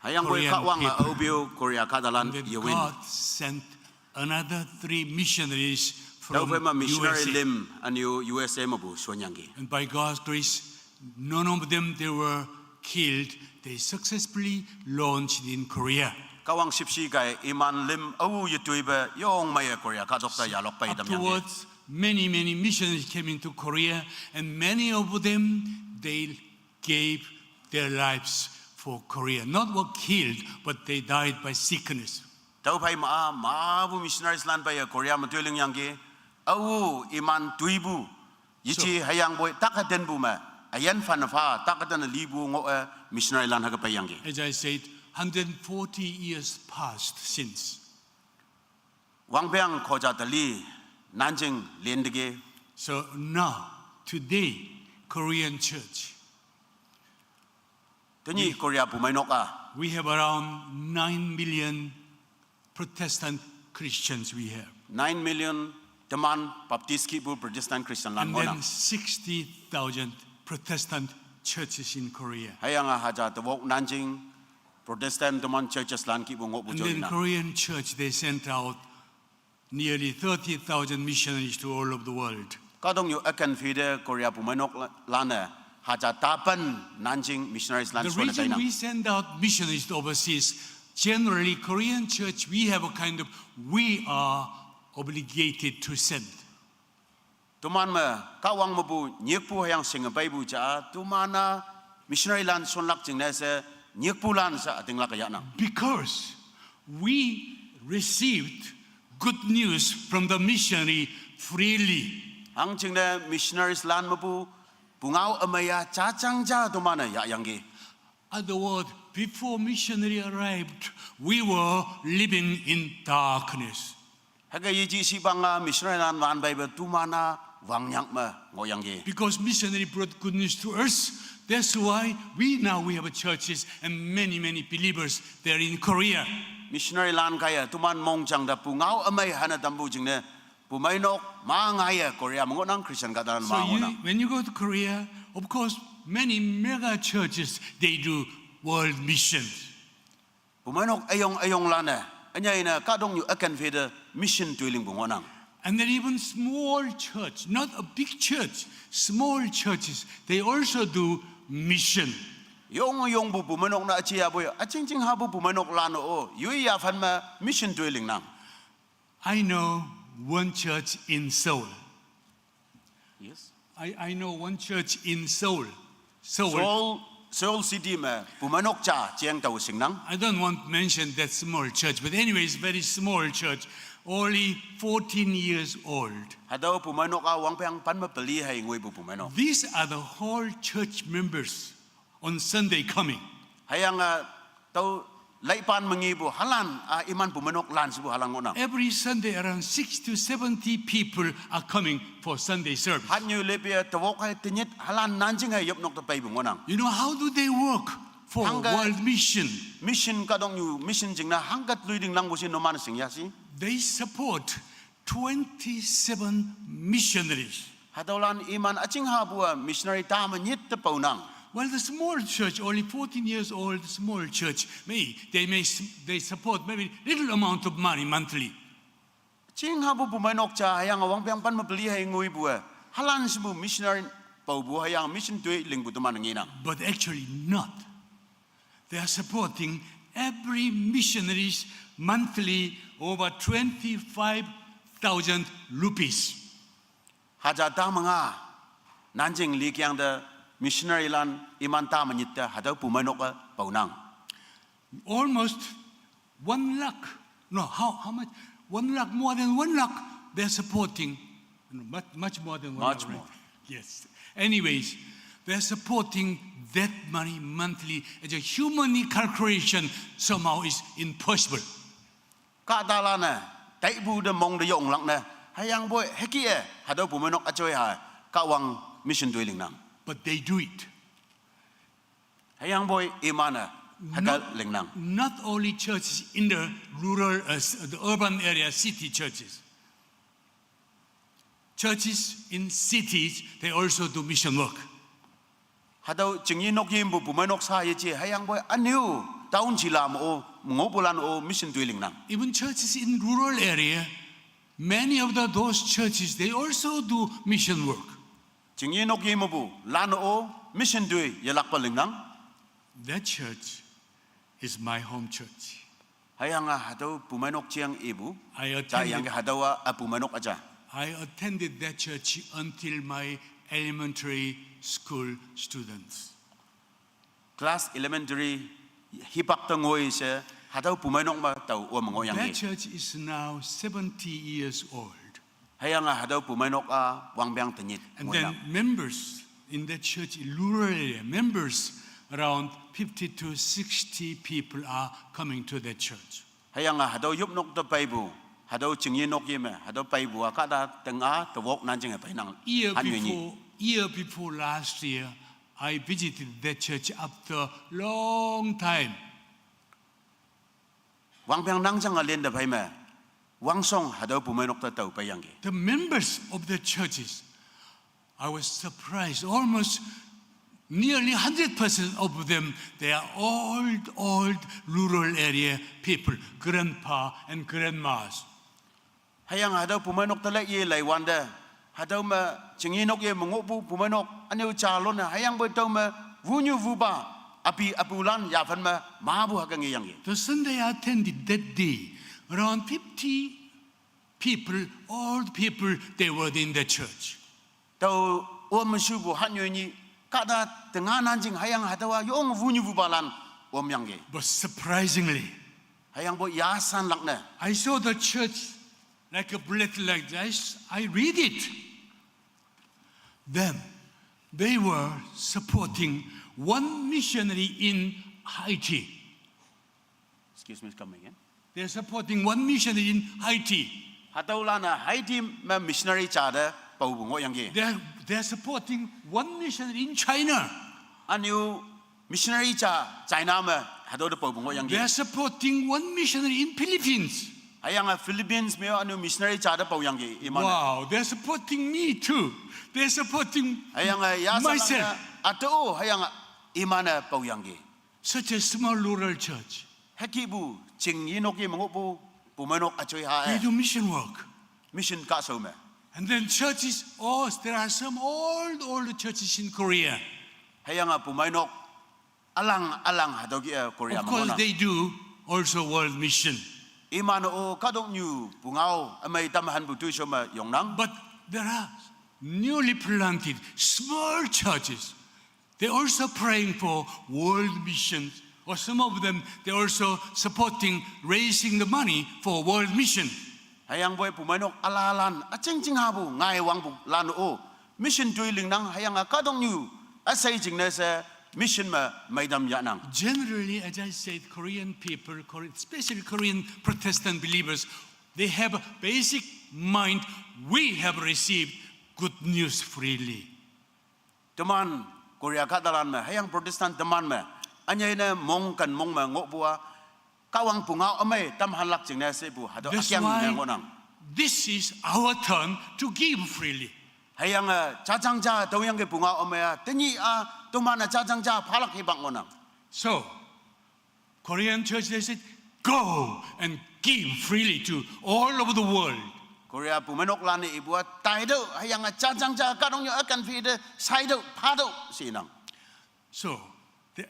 Hayang boy ka Korean wang a people. obio Korea ka dalan And then yewin. God sent another 3 missionaries Tau from fe ma missionary USA. lim anu USA ma bu suan yang gi. And by God's grace, none of them they were killed. They successfully launched in Korea. Kawang sipsi kai iman lim au yutui be yong mai Korea ka dok ta ya lok pai dam yang gi. Afterwards, many missionaries came into Korea, and many of them they gave their lives for Korea. Not were killed, but they died by sickness. Tau pai ma bu missionaries lan pai Korea ma tuiling yang gi. Au iman tuibu yichi hayang boy takaden bu ma ayan fan fa takaden libu ngo missionary lan ha ka pai yang gi. As I said, 140 years passed since. Wang biang ko ja tali nanjing lendege So now, today, Korean church, tani Korea bu mai nok a we have around 9 million Protestant Christians we have. 9 million teman baptist ki bu Protestant Christian lan And ngo then na 60,000 Protestant churches in Korea. hayang a haja te wok nanjing Protestant teman churches lan ki bu ngo bu And join then na Korean church, they sent out nearly 30,000 missionaries to all of the world. ka dong yu akan fide Korea bu mai nok lan na haja tapan nanjing missionaries lan The suan reason na we send out missionaries overseas, generally Korean church, we have a kind of, we are obligated to send. tuman ma ka wang ma bu nyek pu hayang sing pai bu cha tumana missionary lan son lak jing na se nyek pu lan sa ating lak ya na Because we received good news from the missionary freely. ang jing na missionaries lan ma bu bungao amaya cha chang ja tumana ya yang gi. Other word, before missionary arrived, we were living in darkness. Haga yiji si banga missionary lan wan bai ba tumana wang nyak ma ngo yang gi. Because missionary brought good news to us, that's why we have a churches and many believers there in Korea. Missionary lan kaya tuman mong chang da bungao amay hana dambu jing na pumay nok ma ngaya Korea mo nang Christian ka dalan So ma ngo na. when you go to Korea, of course, many mega churches, they do world missions. Pumay nok ayong lan na anyay na ka dong yu akan fide mission tuiling bu ngo nang. And then even small church, not a big church, small churches, they also do mission. Yung bu pumay nok na achia boy aching ching ha bu pumay nok lan o yu ya fan ma mission tuiling nang. I know one church in Seoul. Yes. I know one church in Seoul. Seoul. Seoul City ma pumay nok cha chiang tau sing nang. I don't want to mention that small church, but anyways, very small church, only 14 years old. Hadaw pumay nok a wang pang pan ma pali hay ngoi bu pumay nok. These are the whole church members on Sunday coming. Hayang tau Laipan mengibu halan iman pumenok lan sibu halang ngonang. Every Sunday, around 60 to 70 people are coming for Sunday service. Hanyu lepia tawok hai tinyit halan nanjing hai yop nok tapai ngonang. You know, how do they work for Hangga- world mission? Mission kadong yu mission jingna hanggat luiding lang busin no man sing yasi. They support 27 missionaries. Hatolan iman acing ha bua missionary ta menyit tapaunang. Well, the small church, only 14 years old, small church, they support maybe little amount of money monthly. Cing ha bu pumenok cha hayang awang piang pan mabeli hai ngui bua. Halan sibu missionary pau bu hayang mission tui ling bu teman nginang. But actually not. They are supporting every missionaries monthly over 25,000 rupees. Haja ta mga nanjing li kyang de missionary lan iman ta menyit ta hadau pumenok paunang. Almost 1 lakh. No, how much? 1 lakh, more than 1 lakh. They're supporting much more than 1 Much lakh. right? more. Yes. Anyways, they're supporting that money monthly as a human calculation somehow is impossible. Ka ta la na tai bu de mong de yong lang na hayang boy heki hadau pumenok achoi ha ka wang mission tui ling nang. But they do it. Hayang boy imana hagal ling nang. Not only churches in the rural, the urban area, city churches. Churches in cities, they also do mission work. Hadau cingyi nok yim bu pumenok sa ye chi hayang boy aniu taun chilam o ngobulan o mission tui ling nang. Even churches in rural area, many of those churches, they also do mission work. Cingyi nok yim bu lan o mission tui yelak pa ling nang. That church is my home church. Hayang hadau pumenok chiang ibu I cha yang attended, hadau pumenok aja. I attended that church until my elementary school students. Class elementary hipak tangoi se hadau pumenok ma tau o mango yang That ni. church is now 70 years old. Hayang hadau pumenok wang biang tenyit. And then members in that church, in rural area, members around 50 to 60 people are coming to that church. Hayang hadau yup nok ta paibu hadau cingyi nok yim hadau paibu ka da tenga tawok nanjing pai nang. Year before last year, I visited that church after long time. Wang biang nang jang alien da pai me. Wang song hadau pumenok ta tau pai yang ge. The members of the churches, I was surprised, almost nearly 100% of them, they are old rural area people, grandpa and grandmas. Hayang hadau pumenok ta le ye lai wan da hadau ma cingyi nok ye mongok bu pumenok aniu calon hayang boy tau ma vunyu vuba api apulan ya fan ma bu hakang yang ge. The Sunday I attended that day, around 50 people, old people, they were in the church. Tau om su bu hanyu ni ka da tenga nanjing hayang hadau yong vunyu vuba lan om yang ge. But surprisingly, Hayang boy ya san lak na. I saw the church like a bullet like this. I read it. Then they were supporting one missionary in Haiti. Excuse me, come again. They're supporting one missionary in Haiti. Hadau lana Haiti ma missionary cha da pau bu ngo yang ge. They're supporting one missionary in China. Aniu missionary cha China ma hadau da pau bu ngo yang ge. They're supporting one missionary in Philippines. Hayang Philippines me aniu missionary cha da pau yang ge. Iman. Wow, they're supporting me too. They're supporting Hayang ya san myself. atau hayang imana pau yang ge. Such a small rural church. Heki bu cing yinok ye mongok bu pumenok achoi ha They do mission work. mission ka so me. And then churches, there are some old churches in Korea. Hayang pumenok alang hadau ge Korea Of course, mongona. they do also world mission. Iman o kadong new pungao amay tamahan bu tu so ma yong nang. But there are newly planted small churches. They're also praying for world missions. Or some of them, they're also supporting raising the money for world mission. Hayang boy pumenok alalan acing cing habu ngai wang bu lan o mission tu ling nang hayang kadong new asai jing na se mission ma maidam ya nang. Generally, as I said, Korean people, especially Korean Protestant believers, they have a basic mind. We have received good news freely. Teman Korea katalan ma hayang Protestant teman ma anyai na mong kan mong ma ngok bua kawang pungau amai tam halak jing na se bu hado That's akyang why nang. this is our turn to give freely. Hayang jajangja doyang ke pungau amai tenyi teman jajangja palak hibang ngonang. So, Korean church, they said, go and give freely to all over the world. Korea pumenok lani ibu tai do hayang jajangja kadong yo akan fide sai do pado sinang. So,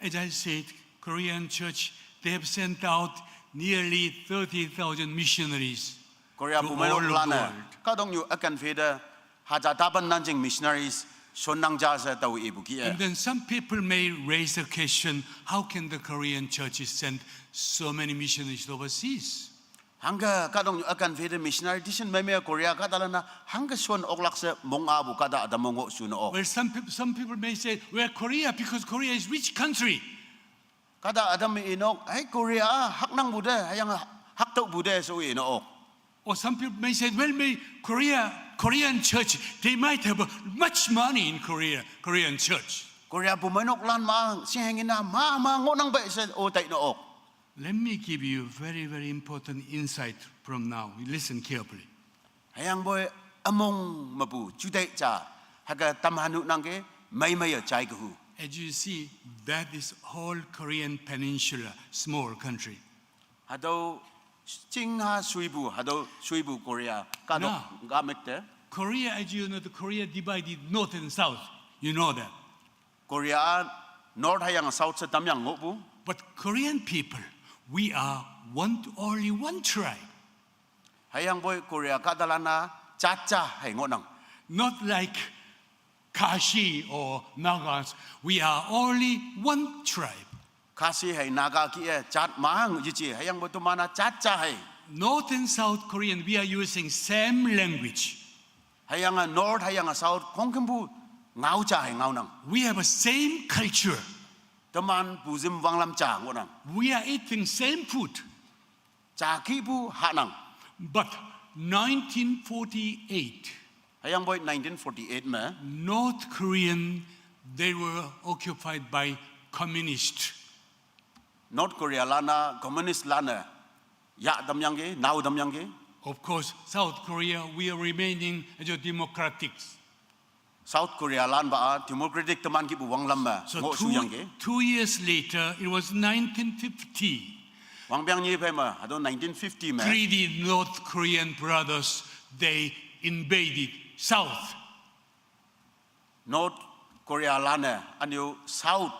as I said, Korean church, they have sent out nearly 30,000 missionaries Korea to all pumenok over the lani world. kadong yo akan fide hajatapan nanjing missionaries sonang jasa tau ibu kia. And then some people may raise the question, how can the Korean churches send so many missionaries overseas? Hangga kadong akan fide missionary disin may Korea kadalana hangga suan oklak sa mong abu kada ada mongo suno ok. Well, some people may say, well, Korea, because Korea is rich country. Kada ada mi inok ay Korea hak nang bude hayang hak tau bude so inok. Or some people may say, well, Korean church, they might have much money in Korean church. Korea pumenok lan ma sihengin na ma ngonang ba sa o tai no ok. Let me give you very, very important insight from now. Listen carefully. Hayang boy among mabu judai cha haga tamhanu nangke may chai ku. As you see, that is whole Korean peninsula, small country. Hado Jingha Suibu Korea kadok gamekte. Korea, as you know, the Korea divided north and south. You know that. Korea North hayang South sa tamyang ngobu. But Korean people, we are only one tribe. Hayang boy Korea kadalana chacha hay ngonang. Not like Kashi or Nagas. We are only one tribe. Kasi hay naga ki chat mahang yichi hayang boy tumana chacha hay. North and South Korean, we are using same language. Hayang North hayang South kongkembu ngau cha hay ngau nang. We have a same culture. Teman buzim wanglam cha ngonang. We are eating same food. Cha ki bu hanang. But 1948, Hayang boy 1948 me. North Korean, they were occupied by communists. North Korea lana communist lana ya damyang ge now damyang ge. Of course, South Korea, we are remaining as a democratic. South Korea lan ba democratic teman ki bu wanglam ma So ngo su yang ge. 2 years later, it was 1950. Wang biang ni pe ma ado 1950 me. Three North Korean brothers, they invaded South. North Korea lana anyo South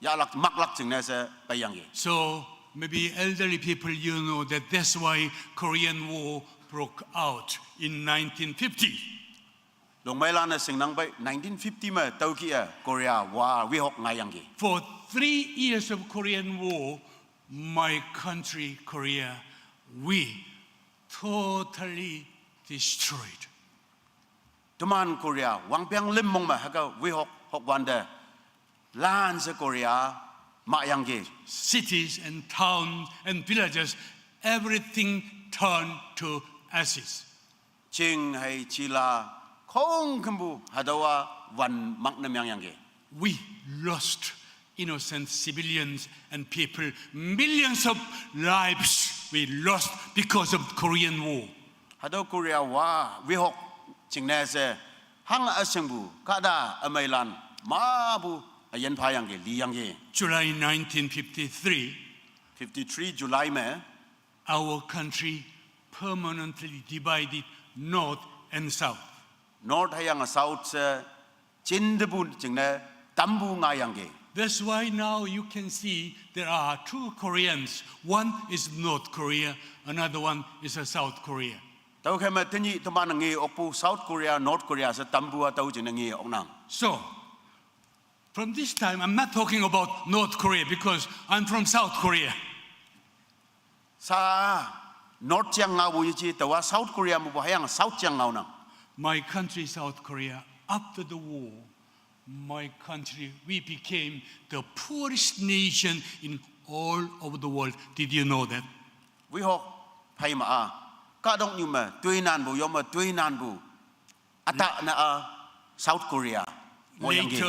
ya lak maklak jing na sa bayang ge. So maybe elderly people, you know that that's why Korean War broke out in 1950. Long mai lana sing nang bai 1950 me tau ki Korea wa wi hok ngayang ge. For 3 years of Korean War, my country, Korea, we totally destroyed. Teman Korea wang biang lim mong ma haga wi hok wanda lan sa Korea ma yang ge. Cities and towns and villages, everything turned to ashes. Ching hay chila kong kembu hadawa wan mak nam yang ge. We lost innocent civilians and people. Millions of lives we lost because of Korean War. Hado Korea wa wi hok ching na se hang asengbu kada amailan ma bu ayan pa yang ge li yang ge. July 1953, 53 July me our country permanently divided north and south. North hayang South se chindebu ching na tambu nga yang ge. That's why now you can see there are two Koreans. One is North Korea, another one is South Korea. Tau kema tinyi teman ngi okpu South Korea North Korea sa tambu tau jing ngi oknang. So, from this time, I'm not talking about North Korea because I'm from South Korea. Sa North Chiang ngau bu yichi tawa South Korea mu bu hayang South Chiang ngau nang. My country, South Korea, after the war, my country, we became the poorest nation in all over the world. Did you know that? We hope pay ma ka dong nyu ma tui nan bu yo ma tui nan bu ata na South Korea mo yang gi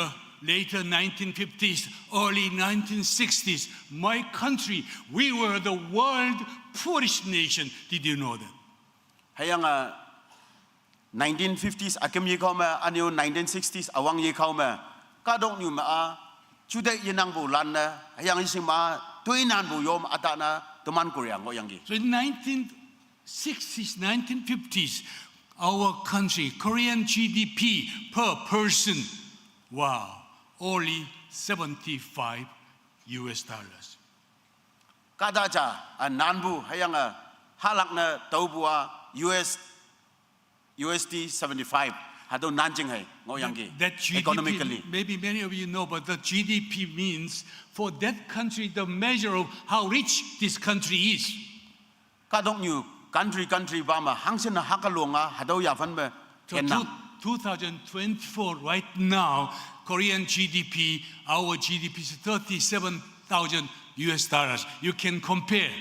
Later 1950s, early 1960s, my country, we were the world poorest nation. Did you know that? hayang 1950s akem ye khau ma anyo 1960s awang ye khau ma ka dong nyu ma chu dai yin nang bu lan na hayang sing ma tui nan bu yo ma ata na Taman Korea mo yang gi So in 1960s, 1950s, our country, Korean GDP per person, wow, only $75. kada cha nan bu hayang halak na tau bu USD 75 hado nanjing hai ngo yang gi That GDP, economically maybe many of you know, but the GDP means for that country the measure of how rich this country is. ka dong nyu country ba ma hang sin na hakalonga hado ya fan ba So ken na 2024, right now, Korean GDP, our GDP is $37,000. You can compare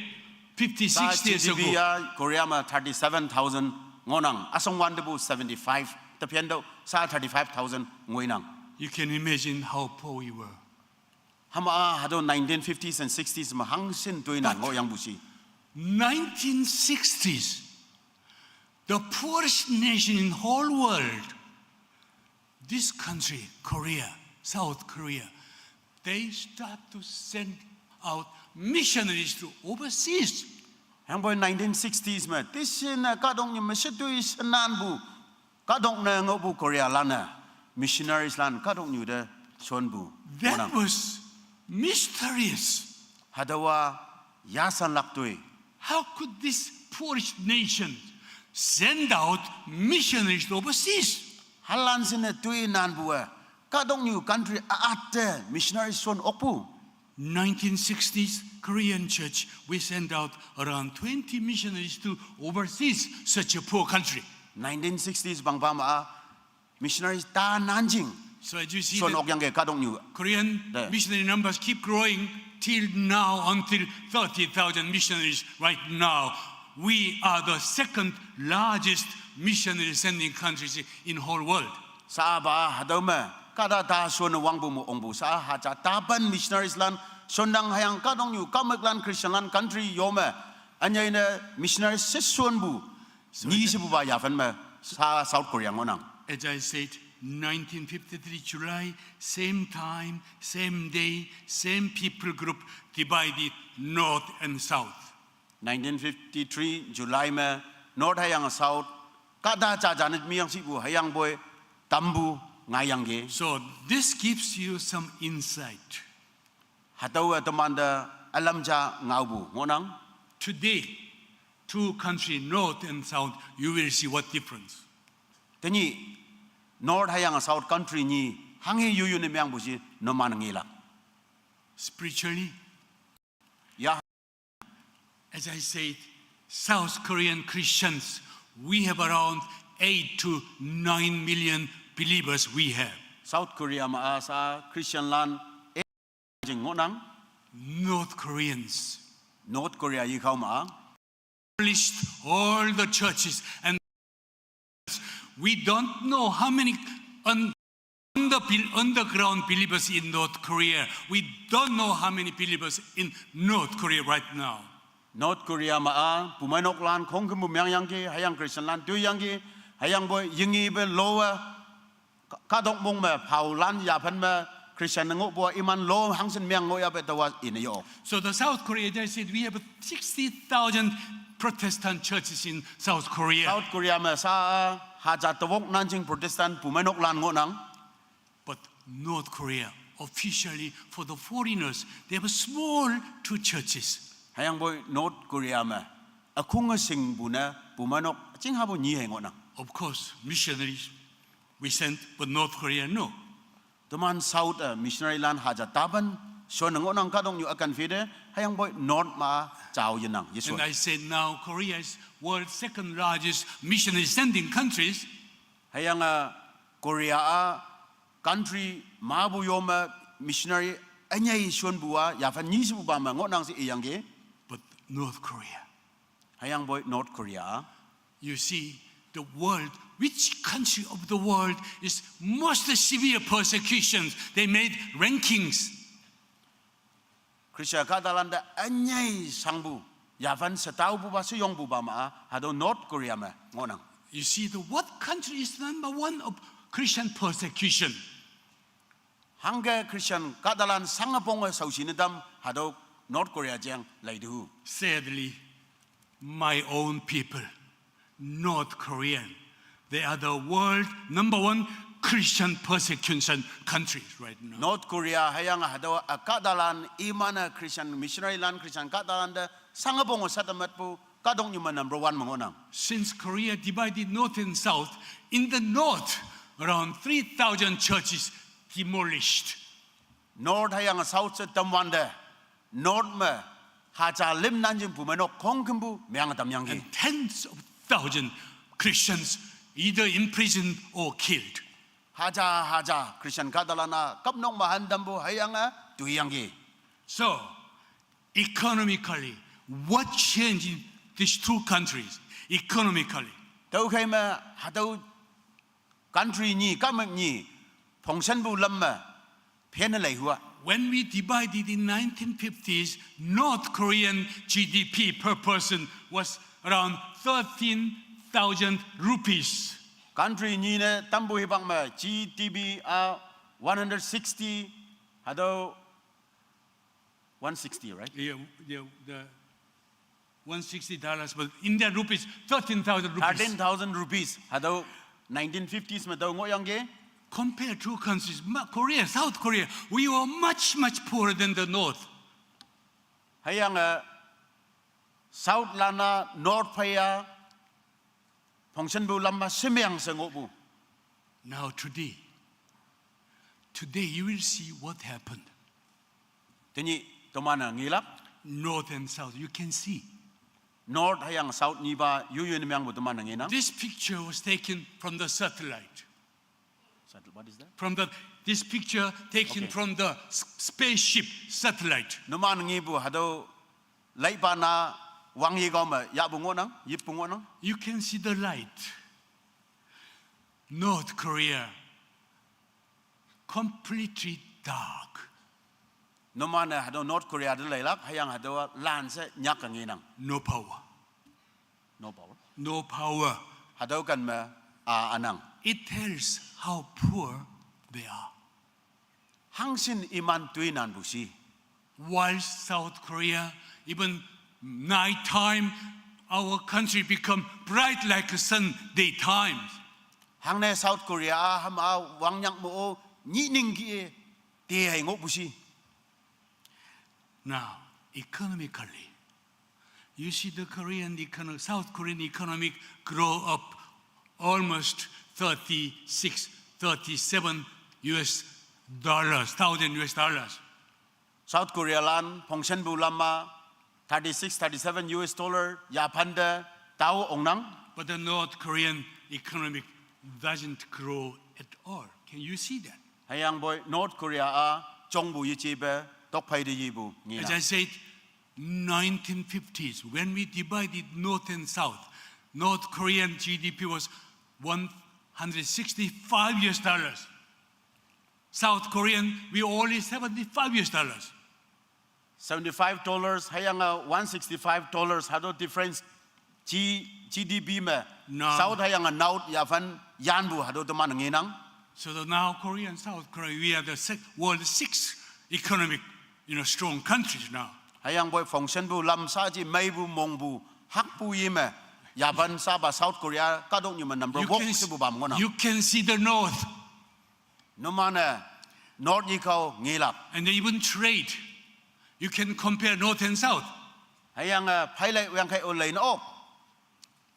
50, sa 60 years GDP ago. ya Korea ma 37,000 ngonang asong wan debu 75 ta pian do sa 35,000 ngoinang You can imagine how poor we were. hama hado 1950s and 60s ma hang sin tuina ngo yang bu si 1960s, the poorest nation in whole world, this country, Korea, South Korea, they start to send out missionaries to overseas. hang boy 1960s ma tisin na ka dong nyu ma situi sanan bu ka dong na ngo bu Korea lana missionaries lan ka dong nyu de chon bu That was mysterious. hadawa yasan laktui How could this poorest nation send out missionaries to overseas? halan sin na tui nan bu ka dong nyu country ate missionaries chon okpu 1960s, Korean church, we sent out around 20 missionaries to overseas, such a poor country. 1960s bang ba ma missionaries ta nanjing So as you see, chon the ok yang ge ka dong nyu Korean 네. missionary numbers keep growing till now, until 30,000 missionaries right now. We are the second largest missionary sending countries in whole world. sa ba hadaw ma kada ta chon wang bu mo ong bu sa ha cha ta ban missionaries lan sondang hayang ka dong nyu ka mek lan Christian lan country yo ma anyai na missionaries se chon bu ni se bu ba ya fan ma sa South Korea ngonang As I said, 1953 July, same time, same day, same people group, divided north and south. 1953 July ma North hayang South kada cha janit mi yang si bu hayang boy tambu ngayang ge So this gives you some insight. hataw tamanda alam ja ngau bu ngonang Today, two countries, north and south, you will see what difference. tani North hayang South country ni hangi yuyu ni myang bu si no man ngila Spiritually, ya as I said, South Korean Christians, we have around 8 to 9 million believers we have. South Korea ma sa Christian land jing ngonang North Koreans North Korea yi khau ma established all the churches, and we don't know how many underground believers in North Korea. We don't know how many believers in North Korea right now. North Korea ma pumanok lan khong kum myang yang ki hayang Christian land tu yang ki hayang boy yingi be lowa ka dong mong ma phau lan ya phan ma Christian ngo bo iman lo hang sin myang ngo ya be tawa in yo So the South Korea, as I said, we have 60,000 Protestant churches in South Korea. South Korea ma sa ha ja tawok nanjing Protestant pumanok lan ngonang But North Korea, officially for the foreigners, they have small two churches. hayang boy North Korea ma akung sing bu na pumanok jing ha bo ni he ngonang Of course, missionaries we sent, but North Korea, no. Teman South missionary land haja taban so ngonang ka dong yu akan fide hayang boy North ma chao yinang yesu And I said now Korea is world's second largest missionary sending countries. hayang Korea country mabu yoma missionary anyai shon bua ya fan ni su ba ma ngonang si yang ge But North Korea, hayang boy North Korea you see, the world, which country of the world is most severe persecutions? They made rankings. Krisya Katalanda anyai sangbu ya fan setau bu ba su yong bu ba ma hado North Korea ma ngonang. You see, what country is number one of Christian persecution? Hangge Christian Katalan sangapong sau sinidam hado North Korea jang laidu. Sadly, my own people, North Korean, they are the world number one Christian persecution countries right now. North Korea hayang hado Katalan imana Christian missionary land Christian Katalan da sangapong satamat pu kadong nyuma number one mangonang. Since Korea divided north and south, in the north, around 3,000 churches demolished. North hayang south sa tamwanda North ma haja lim nanjing pu manok kongkembu meang tamyang And gi. tens of thousands Christians either imprisoned or killed. Haja Christian Katalana kapnong mahandambu hayang tuyang gi. So, economically, what changed in these two countries? Economically, Tau kay ma hado country ni kamak ni pongsan bu lam ma phian lai hua. when we divided in 1950s, North Korean GDP per person was around 13,000 rupees. Country ni ne tambu hibang ma GDP 160 hado 160 right? The $160, but Indian rupees, 13,000 rupees. 13,000 rupees hado 1950s ma daw ngoyang ge. Compared to countries, Korea, South Korea, we were much, much poorer than the North. Hayang South lana North phaya pongsan bu lam ma semyang sengok bu. Now today you will see what happened. Tini tomana ngilap North and South, you can see. North hayang South ni ba yuyun myang bu tomana ngina. This picture was taken from the satellite. What is that? This picture taken Okay. from the spaceship satellite. Numan ngi bu hado lai ba na wang yi gom ya bu ngonang yip bu ngonang. You can see the light. North Korea, completely dark. Numan hado North Korea de lai lap hayang hado lan se nyak ngi nang. No power. No power. No power. Hado kan ma anang. It tells how poor they are. Hangsin iman tuinan bu si. While South Korea, even nighttime, our country become bright like the sun daytime. Hang ne South Korea ham wang nyak mo ni ning gi te hai ngok bu si. Now, economically, you see the South Korean economic grow up almost 37 thousand US dollars. South Korea lan pongsan bu lamma 37 US dollar Japan de tao ongnang. But the North Korean economic doesn't grow at all. Can you see that? Hayang boy North Korea chong bu yi chi be tok phai de yi bu ni As na. I said, 1950s, when we divided North and South, North Korean GDP was $165 US dollars. South Korean, we only $75 US dollars. $75 hayang $165 hado difference GDP me. No. South hayang naut Japan yan bu hado teman ngi nang. So now Korea and South Korea, we are the world's sixth economic, strong countries now. Hayang boy pongsan bu lam sa ji mai bu mong bu hak bu yi me. Japan sa ba South Korea kadong nyuma number 1 se bu bam ngona. You can see the North, No mana North yi kau ngilap. and they even trade. You can compare North and South. Hayang phai lai yang kai on lai no ok.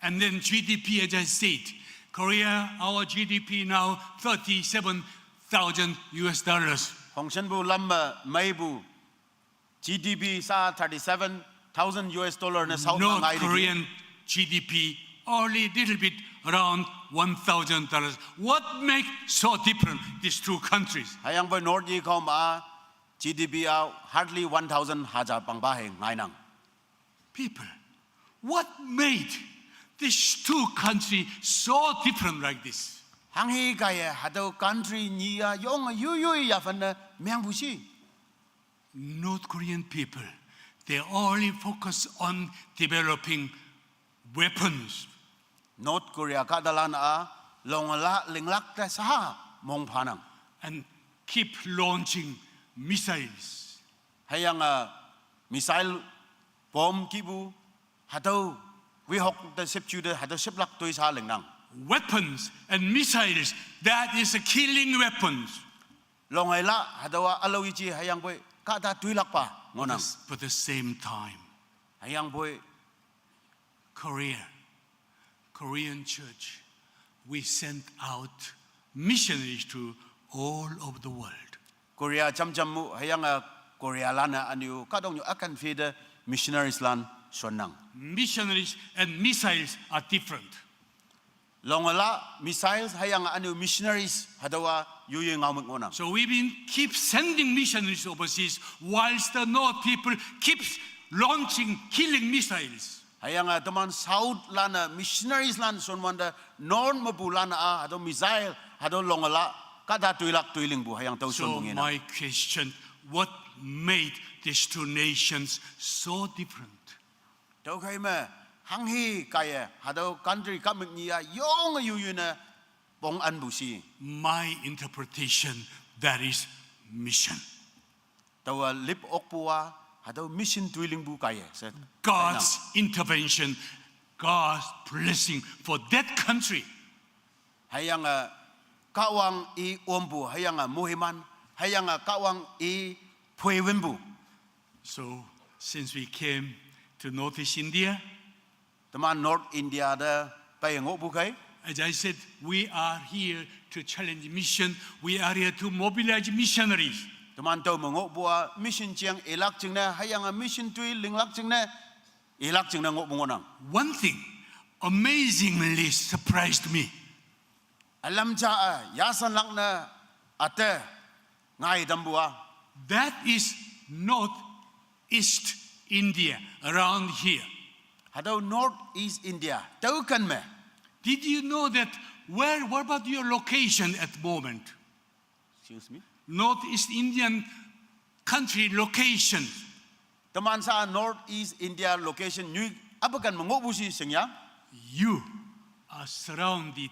And then GDP, as I said, Korea, our GDP now 37,000 US dollars. Pongsan bu lam mai bu GDP sa 37,000 US dollar na South North ngai di. Korean GDP only little bit around $1,000. What makes so different these two countries? hayang boy North yi ko ma GDP hardly 1,000 haja pang bahe ngai nang. People, what made these two countries so different like this? Hang hi ka ye hado country ni ya yong yu ya fan myang bu si. North Korean people, they only focus on developing weapons. North Korea ka dalan long la linglak ta sa mong phanang. And keep launching missiles. Hayang missile bomb kibu hado we hok the sip chu de hado sip lak toi sa ling nang. Weapons and missiles, that is a killing weapons. Long ai la hado alowi chi hayang boy ka ta tui lak pa ngonang. But at the same time, Hayang boy Korean church, we sent out missionaries to all over the world. Korea cham mu hayang Korea lana anu ka dong yu akan feed missionaries lan sonang. Missionaries and missiles are different. Long la missiles hayang anu missionaries hadawa yu ngamuk ngonang. So we've been keep sending missionaries overseas whilst the North people keeps launching killing missiles. Hayang teman South lana missionaries lan son wanda non mabulana hado missile hado long la kada tuilak tuiling bu hayang tau son So bungina. my question, what made these two nations so different? Tau kai me hang hi kaya hado country kamik niya yong yu na bong an bu si. My interpretation, that is mission. Tau lip okpuwa hado mission tuiling bu kaya. God's intervention, God's blessing for that country. Hayang kawang I ombu hayang muhiman hayang kawang I puewimbu. So since we came to Northeast India, Teman North India da payang bu kai. as I said, we are here to challenge mission. We are here to mobilize missionaries. Teman tau mengok bua mission chiang elak ching na hayang mission tui linglak ching na elak ching na ngok bungonang. One thing amazingly surprised me. Alam cha yasan lak na ate ngai dambua. That is Northeast India, around here. Hado North East India. Tau kan me. Did you know that what about your location at the moment? Excuse me. Northeast Indian country location. Teman sa North East India location new apakan mengok bu si sengya. You are surrounded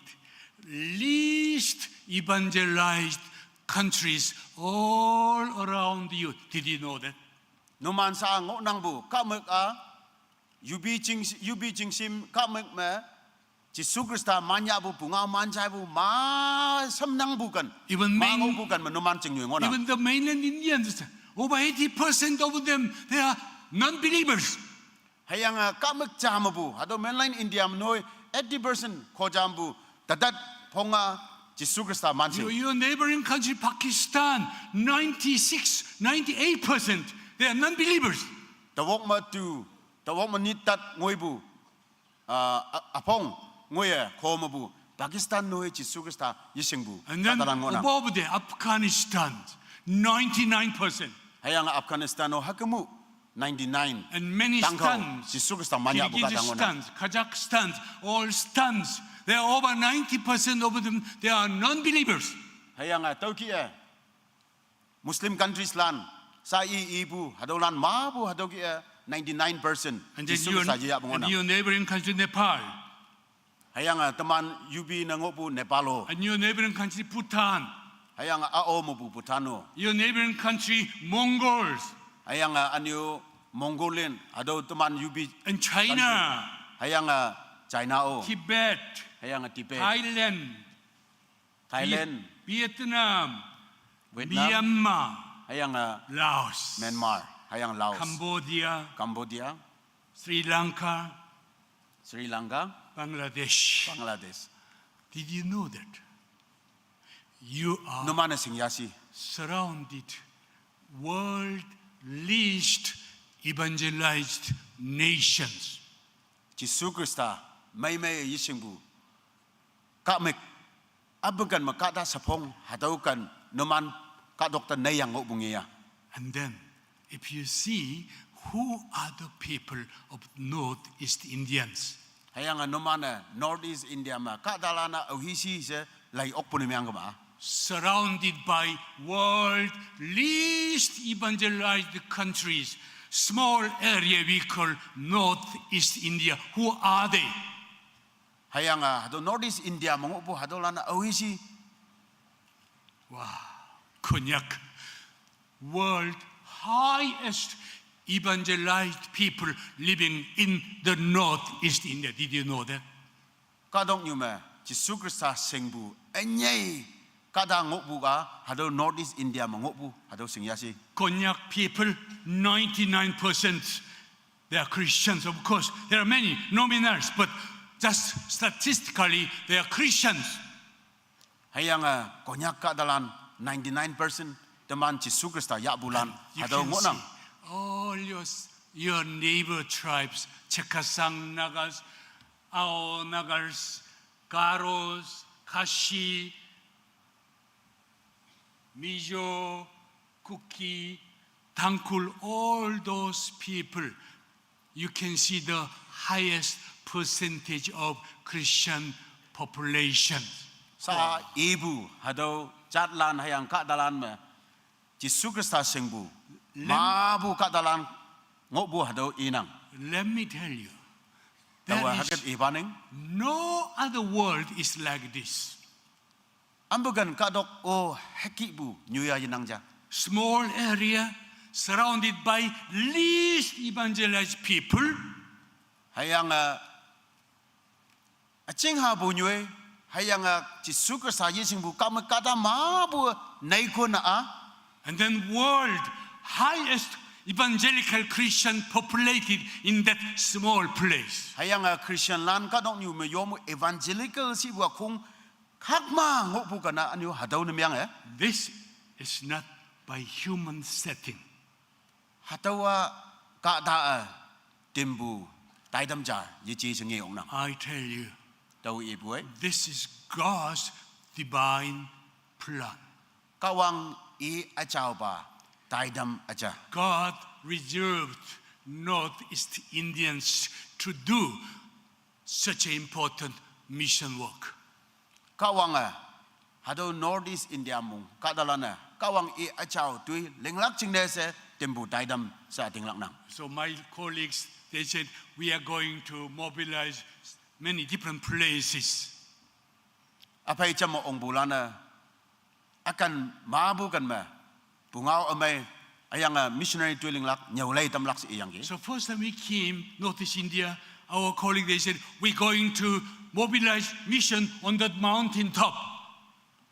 least evangelized countries all around you. Did you know that? Numan sa ngok nang bu kamek yubi jing sim kamek me Jisu Krista manya bu bunga manjai bu ma samnang bukan. Even Mango bukan menuman jing ngona. Even the mainland Indians, over 80% of them, they are non-believers. Hayang kamek jam bu hado mainland India menoi 80% ko jam bu dadat ponga Jisu Krista manjing. Your neighboring country, Pakistan, 96, 98%, they are non-believers. Tawok ma nitat ngoi bu apong ngoi ko ma bu Pakistan noi Jisu Krista yising bu. And then Katalan ngona. above there, Afghanistan, 99%. Hayang Afghanistan no hakamu 99. And many Tangkau, stands, Jisu Krista manya bu katang ngona. Kyrgyzstan, Kazakhstan, all stands. They are over 90% of them, they are non-believers. Hayang tauki Muslim countries lan sa ibu hadolan ma bu hadoki 99%. And then Jisu Krista jia bungona. your neighboring country, Nepal. Hayang teman yubi nangok bu Nepalo. And your neighboring country, Bhutan. Hayang ao mo bu Bhutano. Your neighboring country, Mongols. Hayang anyo Mongolian ado teman yubi And China, hayang China o. Tibet, Hayang Tibet, Thailand, Vietnam, Vietnam, Myanmar, hayang Laos, Myanmar, hayang Laos, Cambodia, Cambodia, Sri Lanka, Sri Lanka, Bangladesh. Bangladesh. Did you know that? You are Numana singyasi. surrounded world least evangelized nations. Jisu Krista may yisingbu. ka mek abukan ma ka da sapong hadau kan noman ka doktor nei yang ngok bungia. And then, if you see who are the people of Northeast Indians, Hayang nomana Northeast India ma ka dalana ohisi se lai ok pun yang ba. surrounded by world least evangelized countries, small area we call Northeast India. Who are they? Hayang hado Northeast India mongok pu hado lana ohisi Wow, Konyak, world highest evangelized people living in the Northeast India. Did you know that? ka dong nyu ma Jisu Krista singbu anyai ka da ngok bu ga hado Northeast India mongok pu hado singyasi. Konyak people, 99% they are Christians. Of course, there are many nominals, but just statistically, they are Christians. Hayang konyak ka dalan 99% teman Jisu Krista ya bulan You hado can ngok see nang. all your neighbor tribes, Chekasang Nagas, Ao Nagas, Garos, Kashi, Mijo, Kuki, Tangkul, all those people, you can see the highest percentage of Christian population. Sa ibu hado jatlan hayang ka dalan ma Jisu Krista singbu mabu ka dalan ngok bu hado inang. Let me tell you, Tawa there hakat is ibaning no other world is like this. ambugan ka dok o heki bu nyuya yinangja. Small area surrounded by least evangelized people, Hayang aching ha bu nyue hayang Jisu Krista yisingbu ka ma ka da mabu nei ko na a. and then world highest evangelical Christian populated in that small place. Hayang Christian lan ka dok nyu me yom evangelical si bu khung khak ma ngok bu kana anyu hado nemyang This is not by human setting. hatawa ka da timbu tai dam ja yi chi singi ong nang I tell you, tau i buai this is God's divine plan. kawang i achao ba tai dam acha God reserved Northeast Indians to do such an important mission work. kawang hado Northeast India mung kadalana kawang i achao tui linglak chingne se timbu tai dam sa tinglak nang So my colleagues, they said, we are going to mobilize many different places. apai chamo ong bulana akan mabu kan ma bungao amai ayang missionary tui linglak nyaulai tam lak si iyang gi. So first time we came, Northeast India, our colleague, they said, we're going to mobilize mission on that mountain top.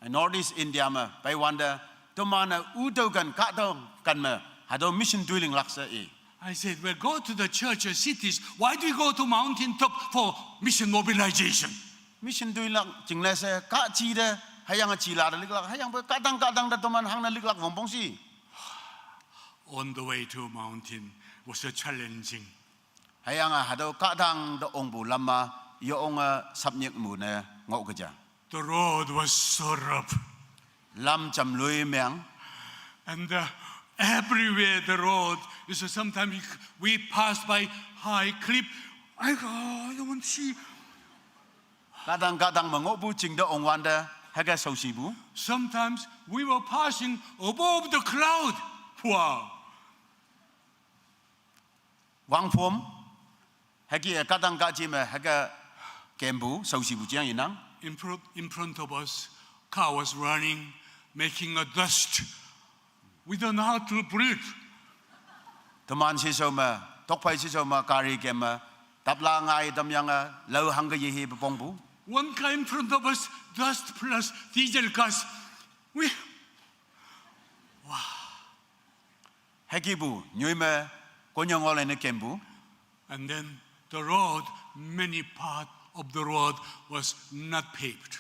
Northeast India ma pai wanda to mana udo kan ka dong kan ma hado mission dwelling laksa e. I said, well, go to the church or cities. Why do you go to mountain top for mission mobilization? Mission dwelling jingle se ka chi de hayang chi la de liklak hayang ba ka dang da to man hang na liklak wong bong si. On the way to mountain was a challenging. Hayang hado ka dang da ong bu lama yo ong sapnyek mu ne ngok gaja. The road was so rough. Lam cham lui meang And everywhere the road, so sometimes we pass by high cliff. I don't want to see. ka dang ma ngok bu ching da ong wanda haga so si bu. Sometimes we were passing above the cloud. Wow. Wang phom hagi ka dang ka chi ma haga kembu so si bu chiang inang. In front of us, car was running, making a dust. We don't know how to breathe. Teman si so ma tok pai si so ma kari kem ma tap la ngai dam yang lau hang ga yi hi bong bu. One car in front of us, dust plus diesel gas. We Hagi bu nyui ma ko nyong ole ne kem bu. And then the road, many part of the road was not paved.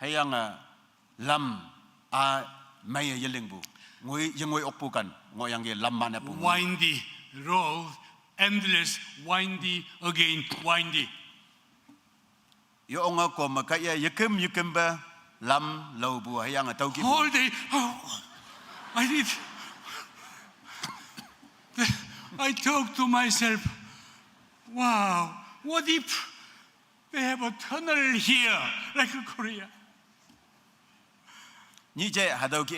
Hayang lam a mai yeling bu. Ngui yengoi ok pu kan ngo yang ge lam man pu. Windy road, endless, windy, again windy. yo onga ko makaya yakem ba lam lo bu hayang atau ki Whole day, oh, I talk to myself, wow, what if they have a tunnel here, like Korea? ni je hadau ki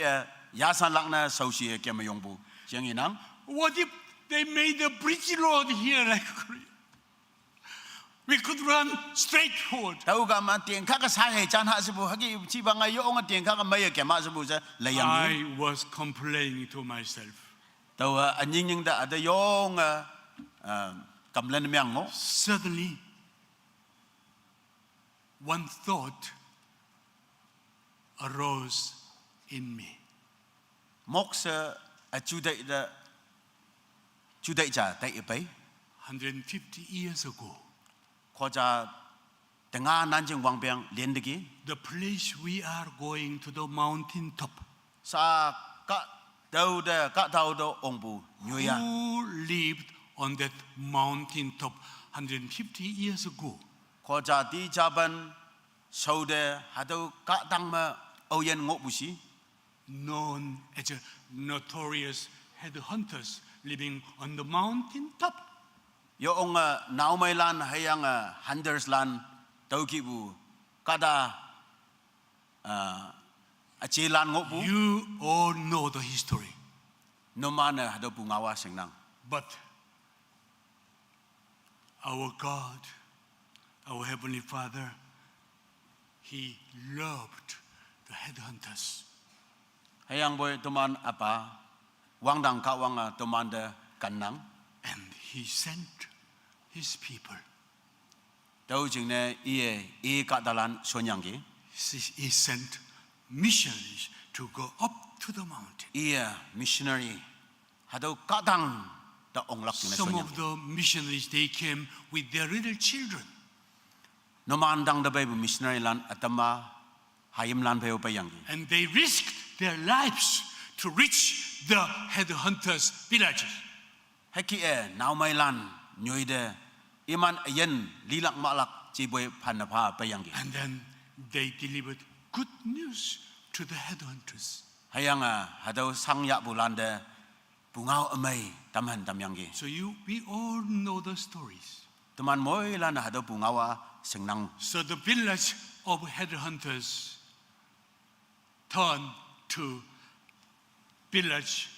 yasan lakna sausi ke mayong bu jeng inang What if they made a bridge road here, like Korea? We could run straight forward. tau ga ma tieng kha ka sa he chan ha sibu hagi chi ba ngai yo onga tieng kha ka mai ke ma sibu sa layang ni I was complaining to myself. tau anying ning da ada yong kamlan myang mo Suddenly, one thought arose in me. mok sa chu dai cha tai pai 150 years ago, ko cha tenga nanjing wang biang lien de ki the place we are going to the mountain top, sa ka dau da ka tau do ong bu nyu ya who lived on that mountain top 150 years ago? ko cha ti cha ban sau de hadau ka tang ma au yen ngok bu si Known as a notorious headhunters living on the mountain top. yo ong nau mai lan hayang hunters lan tau ki bu kada a chi lan ngok bu You all know the history. no man hadau bu ngawa sing nang But our God, our Heavenly Father, He loved the headhunters. hayang boy tuman apa wang dang ka wang tuman de kanang And He sent His people. tau jing ne e ka dalan sonyang ki He sent missionaries to go up to the mountain. missionary hadau ka dang da ong lak jing ne Some sonyang of the missionaries, they came with their little children. no man dang da bai bu missionary lan atama hayim lan pheu pa yang ki And they risked their lives to reach the headhunters' villages. haki nau mai lan nyoi de iman yen lilak malak chi boy phan na pha pa yang ki And then they delivered good news to the headhunters. hayang hadau sang ya bulan de bungau amai tamhan tam yang ki So we all know the stories. teman moi lan hadau bungawa sengnang So the village of headhunters turned to village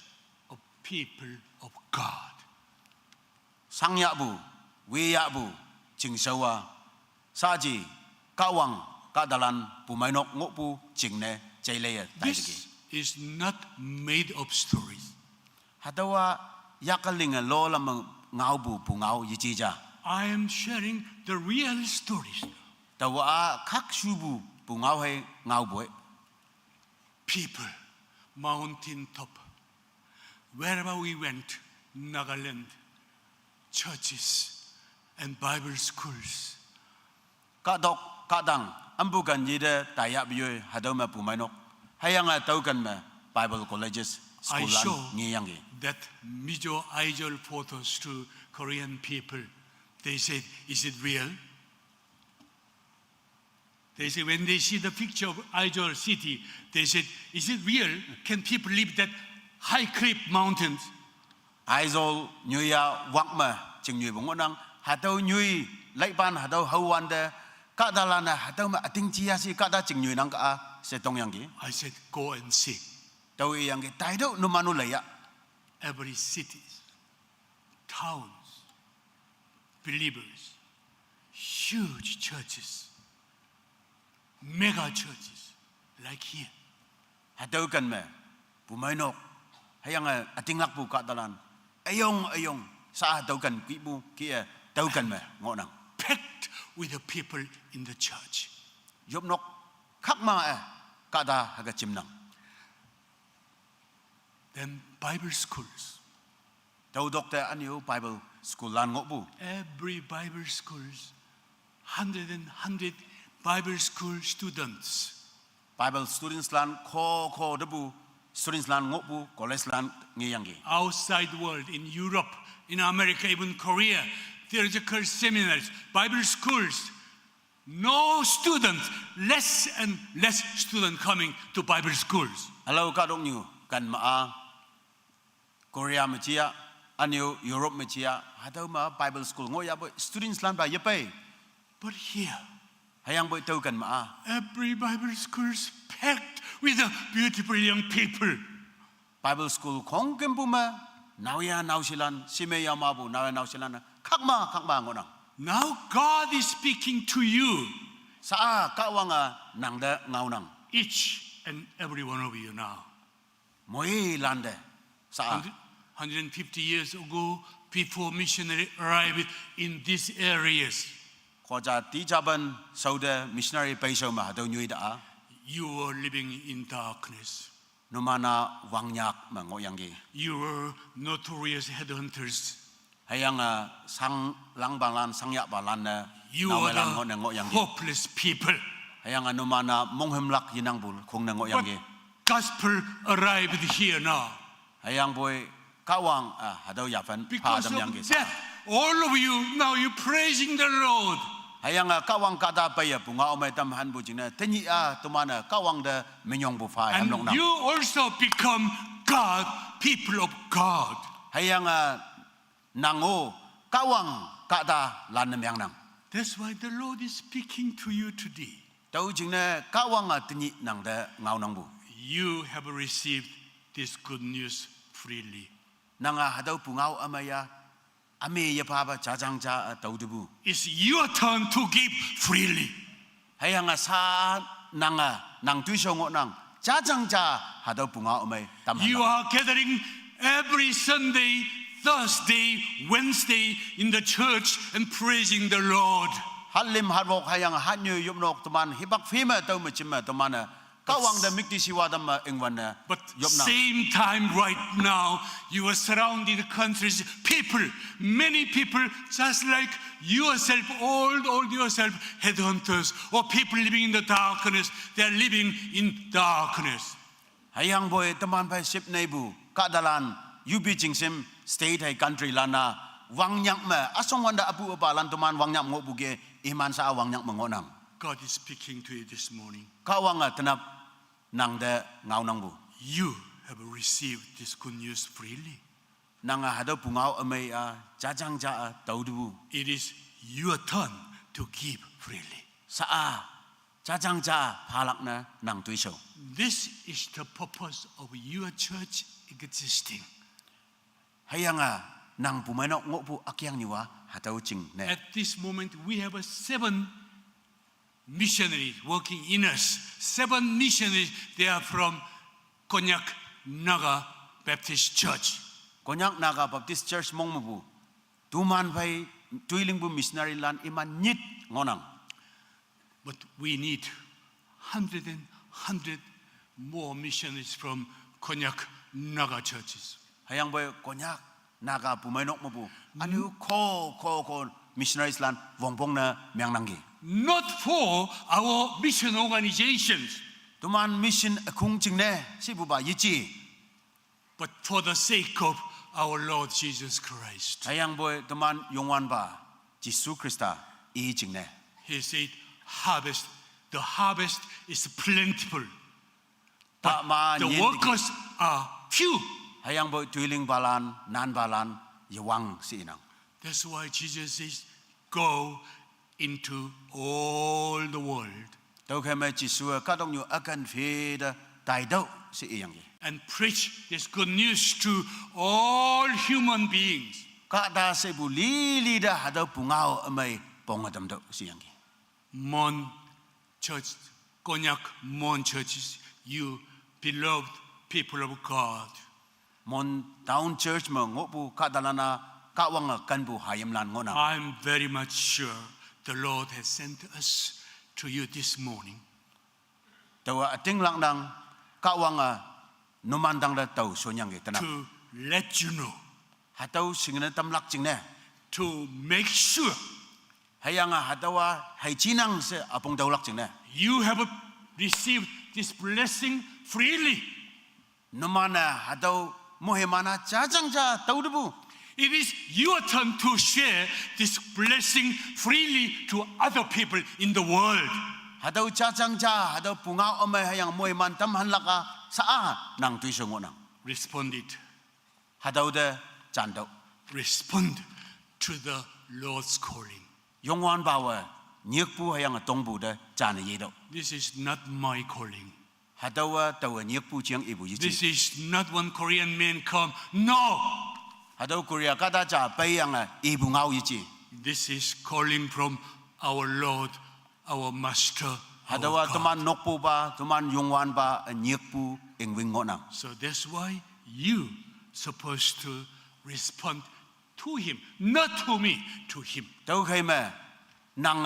of people of God. sang ya bu we ya bu jing sawa saji kawang kadalan pumainok ngok pu jing ne chai le tai ki This is not made up stories. hadawa yakaling lo lam ngau bu bungau yi ji ja I am sharing the real stories. tawa khak shu bu bungau he ngau boy People, mountain top, wherever we went, Nagaland, churches and Bible schools. ka dok ka dang ambu kan yi de tai ya bi hadau ma pumainok hayang tau kan ma bible colleges I school show lan ngi yang ki that Mizo Idol photos to Korean people. They said, is it real? They said, when they see the picture of Idol city, they said, is it real? Can people live that high cliff mountains? aizol nyuya wakma ching nyui bong nang hadau nyui lai ban hadau hawan de ka dalana hadau ma ating chia si ka da ching nyui nang ka se tong yang ki I said, go and see. tau yang ki tai do no manu lai ya Every city, towns, believers, huge churches, mega churches, like here. hadau kan me pumainok hayang ating lak bu ka dalan ayong sa hadau kan ki bu ki tau kan me ngo nang Packed with the people in the church. yop nok khak ma ka da haga chim nang Then Bible schools. tau dokter aniu bible school lan ngo bu Every Bible schools, 100 Bible school students. Bible students lan ko debu students lan ngok bu college lan ngi yang gi Outside world, in Europe, in America, even Korea, theological seminaries, Bible schools, no students, less and less students coming to Bible schools. Hello ka dong nyu kan ma Korea ma chia anyu Europe ma chia hado ma Bible school ngo ya boy students lan ba ye pe But here, hayang boy tau kan ma every Bible school is packed with beautiful young people. Bible school khong kem bu ma naw ya naw silan sime ya ma bu naw ya naw silan khak ma ngo nang Now God is speaking to you, sa ka wanga nang da ngau nang each and every one of you now. moi lan de sa 150 years ago, before missionary arrived in these areas, ko ja ti ja ban sau de missionary pai sau ma do nyu da you were living in darkness. no mana wang nyak ma ngo yang gi You were notorious headhunters. hayang sang lang balan sang ya balan na You naw were lang ngo na ngo the yang gi hopeless people. hayang no mana mong hem lak yinang bul khong na ngo yang But gi gospel arrived here now. hayang boy ka wang hado ya fan pa Because dam yang of gi that, all of you now you praising the Lord. hayang ka wang ka da pa ya bunga o mai tam han bu jing na tenyi to mana ka wang de menyong bu fa ham And long na you also become God, people of God. hayang nango ka wang ka da lan nam yang nang That's why the Lord is speaking to you today. tau jing na ka wang tenyi nang de ngau nang bu You have received this good news freely. nanga hadau pungau amaya ame ya pa ba jajang ja tau de bu It's your turn to give freely. hayang sa nanga nang tu so ngo nang jajang ja hadau pungau amai tam You han are gathering every Sunday, Thursday, Wednesday in the church and praising the Lord. halim hadwok hayang hanyu yum nok tuman hibak fima tau ma chima tumana ka wang da mikti siwa dam engwan na But yop na same time right now, you are surrounding the countries, people, many people just like yourself, all yourself, headhunters, or people living in the darkness, they are living in darkness. hayang boy taman pai sip nei bu ka dalan yubi jingsim state hai country lana wang nyak ma asong wanda abu balan tuman wang nyak ngo buge iman sa wang nyak mengonang God is speaking to you this morning. ka wang tenap nang de ngau nang bu You have received this good news freely. nang hadau pungau amai jajang ja tau de bu It is your turn to give freely. sa jajang ja phalak na nang tui so This is the purpose of your church existing. hayang nang pumanok ngo bu akyang niwa hadau jing ne At this moment, we have 7 missionaries working in us. 7 missionaries, they are from Konyak Naga Baptist Church. konyak naga baptist church mong bu tuman pai tuiling bu missionary lan iman nyit ngonang But we need 100 more missionaries from Konyak Naga churches. hayang boy konyak naga pumainok mo bu anu ko missionaries lan vongbong na myang nanggi Not for our mission organizations, tuman mission akung jing ne si bu ba yichi but for the sake of our Lord Jesus Christ. hayang boy tuman yongwan ba jisu krista i jing ne He said, the harvest is plentiful, ta ma the nyen workers are few. hayang boy tuiling balan nan balan yawang si inang That's why Jesus says, go into all the world tau khame jisu ka dong yu akan fe da tai dau si iyang gi and preach this good news to all human beings. ka da se bu li da hadau pungau amai pongadam dau si yang gi Mon Church, Konyak Mon churches, you beloved people of God. mon town church ma ngo bu ka dalana ka wang kan bu hayam lan ngona I'm very much sure the Lord has sent us to you this morning tawa ating lang dang ka wang numandang da tau so nyang gi tanap to let you know, hatau singna tamlak jing ne to make sure hayang hatawa hai chinang se apong daulak jing ne you have received this blessing freely. numana hatau mohemana jajang ja tau de bu It is your turn to share this blessing freely to other people in the world. Hadaw chachangcha, hadaw pungaw omay hayang moy mantam hanlaka saa nang tuisungo nang. Respond it. Hadaw de chandaw. Respond to the Lord's calling. Yongwan bawa nyekpu hayang tongbu de chana yedo. This is not my calling. Hadaw tawa nyekpu chiang ibu This yichi. is not one Korean man come. No. Hadaw Korea kada cha payang ibu ngau yichi. This is calling from our Lord, our Master, our Hadawa God. teman nokpu ba, teman yongwan ba nyekpu ingwing ngonang. So that's why you supposed to respond to him, not to me, to him. Tau khay me nang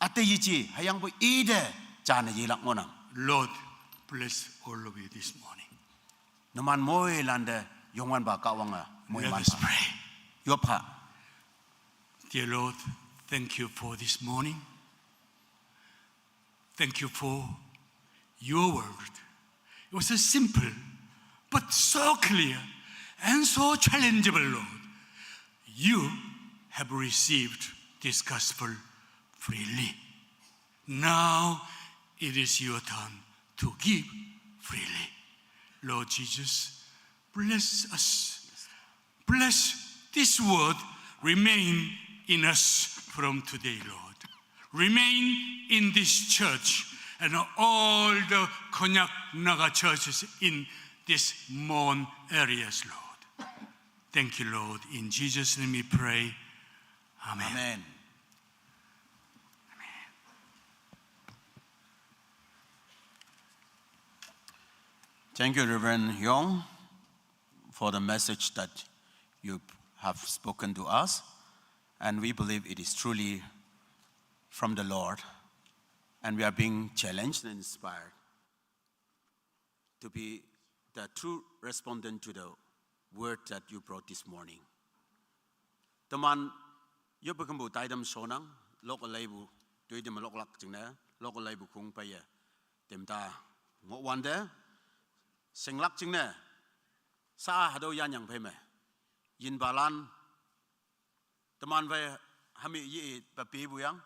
ate yichi hayang bu ide chana yilak ngonang. Lord, bless all of you this morning. Naman moy lande yongwan ba kawang moy Let man us pa. pray. Yopha. Dear Lord, thank you for this morning. Thank you for your word. It was so simple, but so clear and so challengeable, Lord. You have received this gospel freely. Now it is your turn to give freely. Lord Jesus, bless us. Bless this word remain in us from today, Lord. Remain in this church and all the Konyak Naga churches in these Mon areas, Lord. Thank you, Lord. In Jesus' name we pray. Amen. Amen. Thank you, Reverend Yong, for the message that you have spoken to us. And we believe it is truly from the Lord. And we are being challenged and inspired to be the true respondent to the word that you brought this morning. Taman, yo pakambu taidam sonang, local label, tuidem loklak jingna, local label kung paya, temta, ngwande, singlak jingna, sa hado yan yang payme, yin balan, taman vai hami yi papi buyang,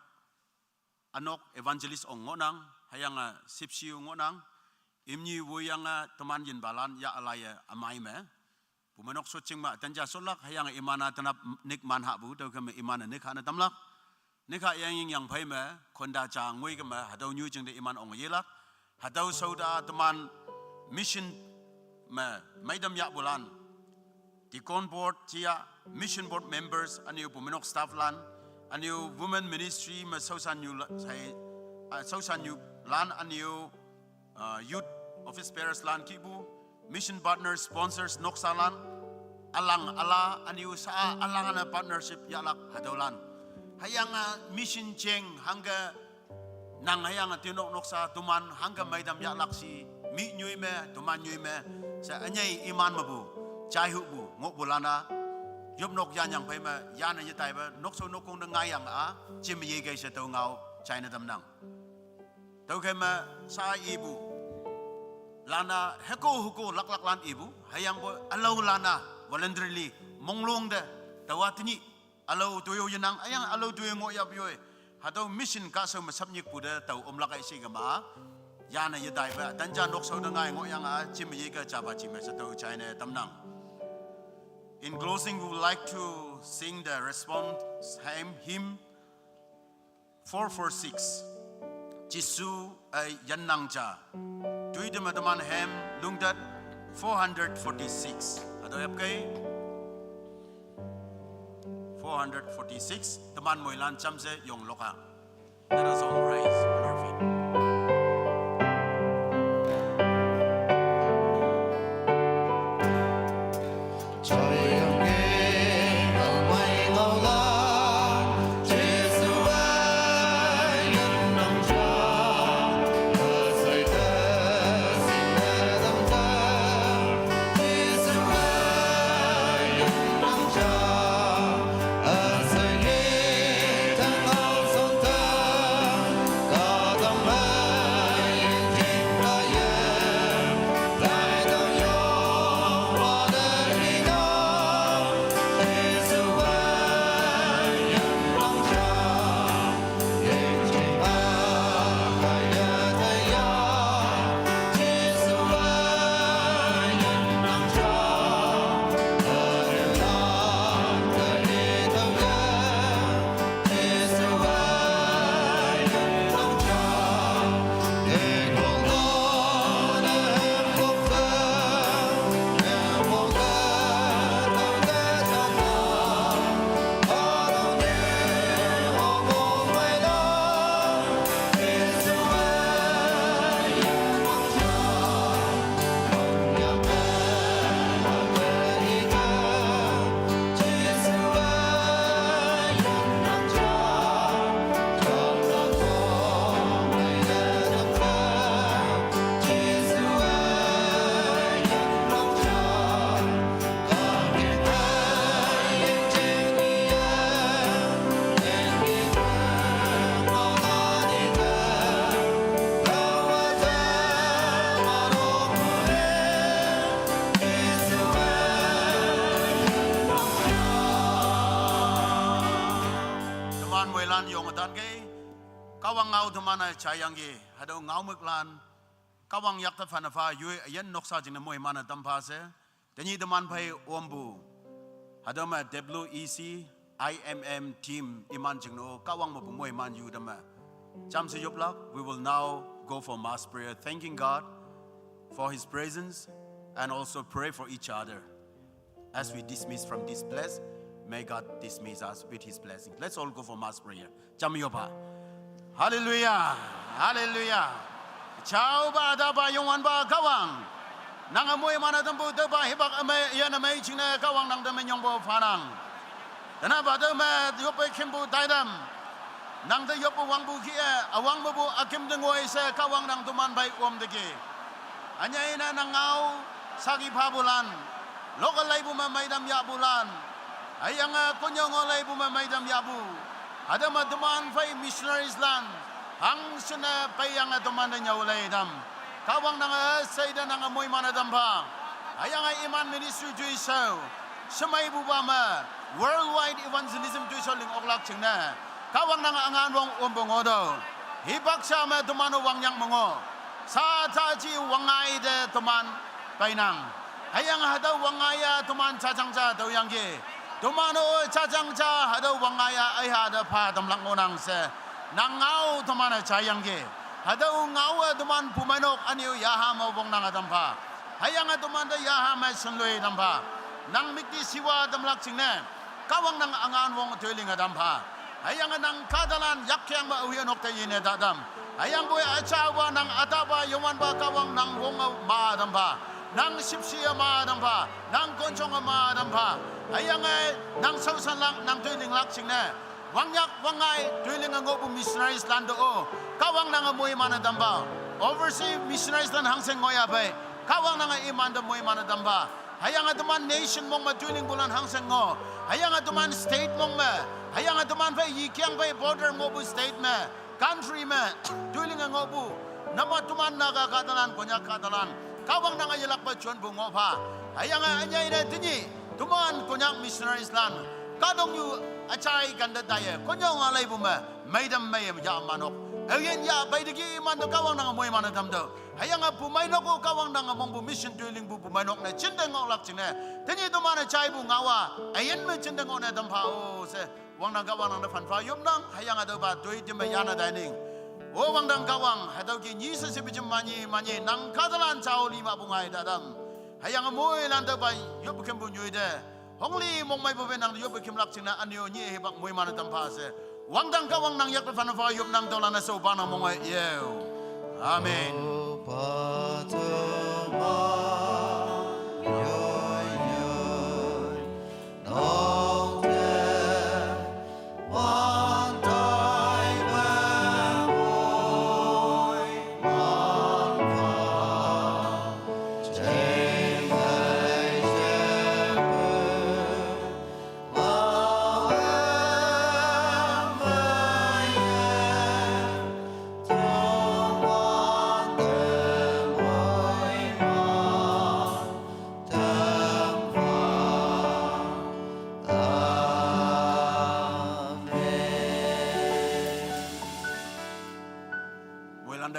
anok evangelist ong ngonang, hayang sipsiu ngonang, imni buyang taman yin balan ya alaya amai me, pumanok sucing ma tanja solak hayang imana tanap nik manha bu tau kami imana nik hana tamlak, nik ha yang payme, konda cha ngui kami hado nyu jing de iman ong yelak, hado sauda taman mission me maidam ya bulan, Deacon board tia mission board members aniu pumenok staff lan aniu women ministry ma sausan yu lan aniu youth office bearers lan kibu mission partners sponsors noksalan alang ala aniu sa alangana partnership yalak hadolan hayanga mission cheng hanga nang hayanga tinok noksa tuman hanga maidam yalak si mi nyui me tuman nyui me sa anyai iman mabu chai hu bu ngok bulana yop nok yan yang pai ma yan ye tai ba nok so nok kong de ngai yang a chim ye ge se tau ngau chai na dam nang tau ke ma sa ibu lana heko huko lak lak lan ibu hayang bo alo lana voluntarily monglong de tawatni alo tuyo yanang ayang alo tuyo ngo yap yoy hado mission ka so ma sabnyik pu de tau om lak ai si ga ma yana ye tai ba tanja nok so de ngai ngo yang a chim ye ge cha ba chi me se tau chai na dam nang. In closing, we would like to sing the response hymn 446. Jisu ay yanang cha. Tui de madaman hem lungdat 446. Ado yap kay 446. Taman mo ilan chamse yung loka. Let us all rise on our feet. Hãy subscribe cho kênh Ghiền Mì Gõ để không bỏ lỡ lan yong dan ge kawang ngau tamana chayangi hado ngau muklan kawang yak ta fanafa yue yen noksa jing moi mana tampa se tani daman pai ombu hado ma WEC IMM team iman jing no kawang mo moi man yu dama jam se yoplak we will now go for mass prayer thanking God for his presence and also pray for each other as we dismiss from this place. May God dismiss us with his blessing. Let's all go for mass prayer. Jam yopa. Hallelujah. Hallelujah. Ciao ba da ba yong wan ba kawang. Nang amoy mana dambu da ba hibak ame yan ame china kawang nang dame nyong bo fanang. Dana ba da ma yope kimbu daidam. Nang da yope wang bu kia awang bu akim dengoi se kawang nang tuman bai om degi. Anya ina nang ngau sagi pabulan. Lokal lai bu ma maidam ya bulan. Ayang kunyong olay bumamayam yabu. Ada matuman fay missionaries land. Hang suna payang atuman na niya olay dam. Kawang nanga sayda nanga moy manadam pa. Ayang iman ministry juiso. Sumay bubama. Worldwide evangelism juiso ling oklak ching na. Kawang nanga angan wong umbongodo. Hibak siya matumano wang yang mongo. Sa taji wangay de tuman painang. Ayang hadaw wangaya tuman chachangcha daw yang ge. Tumano chachangcha hadaw wangaya ay hada pa damlang unang se. Nangau tumana chayangge. Hadaw ngau tuman pumanok anyo yahama wong nangadampa. Hayang tuman da yahama sunloy dampa. Nang mikti siwa damlak singne. Kawang nang angan wong tuiling adampa. Hayang nang kadalan yakyang mauyanok tayine dadam. Hayang boy achawa nang ataba yuman ba kawang nang wong maadampa. Nang sipsiya maadampa. Nang konchong maadampa. Ayang nang sausan lang nang tuiling laksing na wangyak wangay tuiling ang opo missionaries land o kawang nang amoy manadamba overseas missionaries land hangseng ngoya bay kawang nang iman da moy manadamba hayang atuman nation mong matuiling bulan hangseng ngo hayang atuman state mong ma hayang atuman bay yikyang bay border ngobu state ma country ma tuiling ang opo namatuman nakakatalan konyak katalan kawang nang ayalak pa chuan bungo pa hayang anyay na tinyi tuman konyak missionaries land kadong yu acai ganda daya konyong alay buma maidam mayam ya manok ayen ya baidigi man do kawang nang moy manadam do hayang pumay noko kawang nang mong bu mission drilling bu pumay nok na chindeng olak chine tenyi tuman acai bu ngawa ayen me chindeng ona dam pa o se wang nang kawang nang fan fa yum nang hayang ado ba doi dim yana dining o wang nang kawang hadaw ki ni se bijim mani nang kadalan chao lima bungai dadam hayang moy landa bay yob kem bu nyuide hongli mong may bobe nang yob kem lak china anyo ni hebak moy man tampa se wang dang kawang nang yak fan fa yob nang dolana so bana mong ay yew amen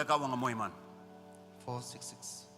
kawang amoy man 466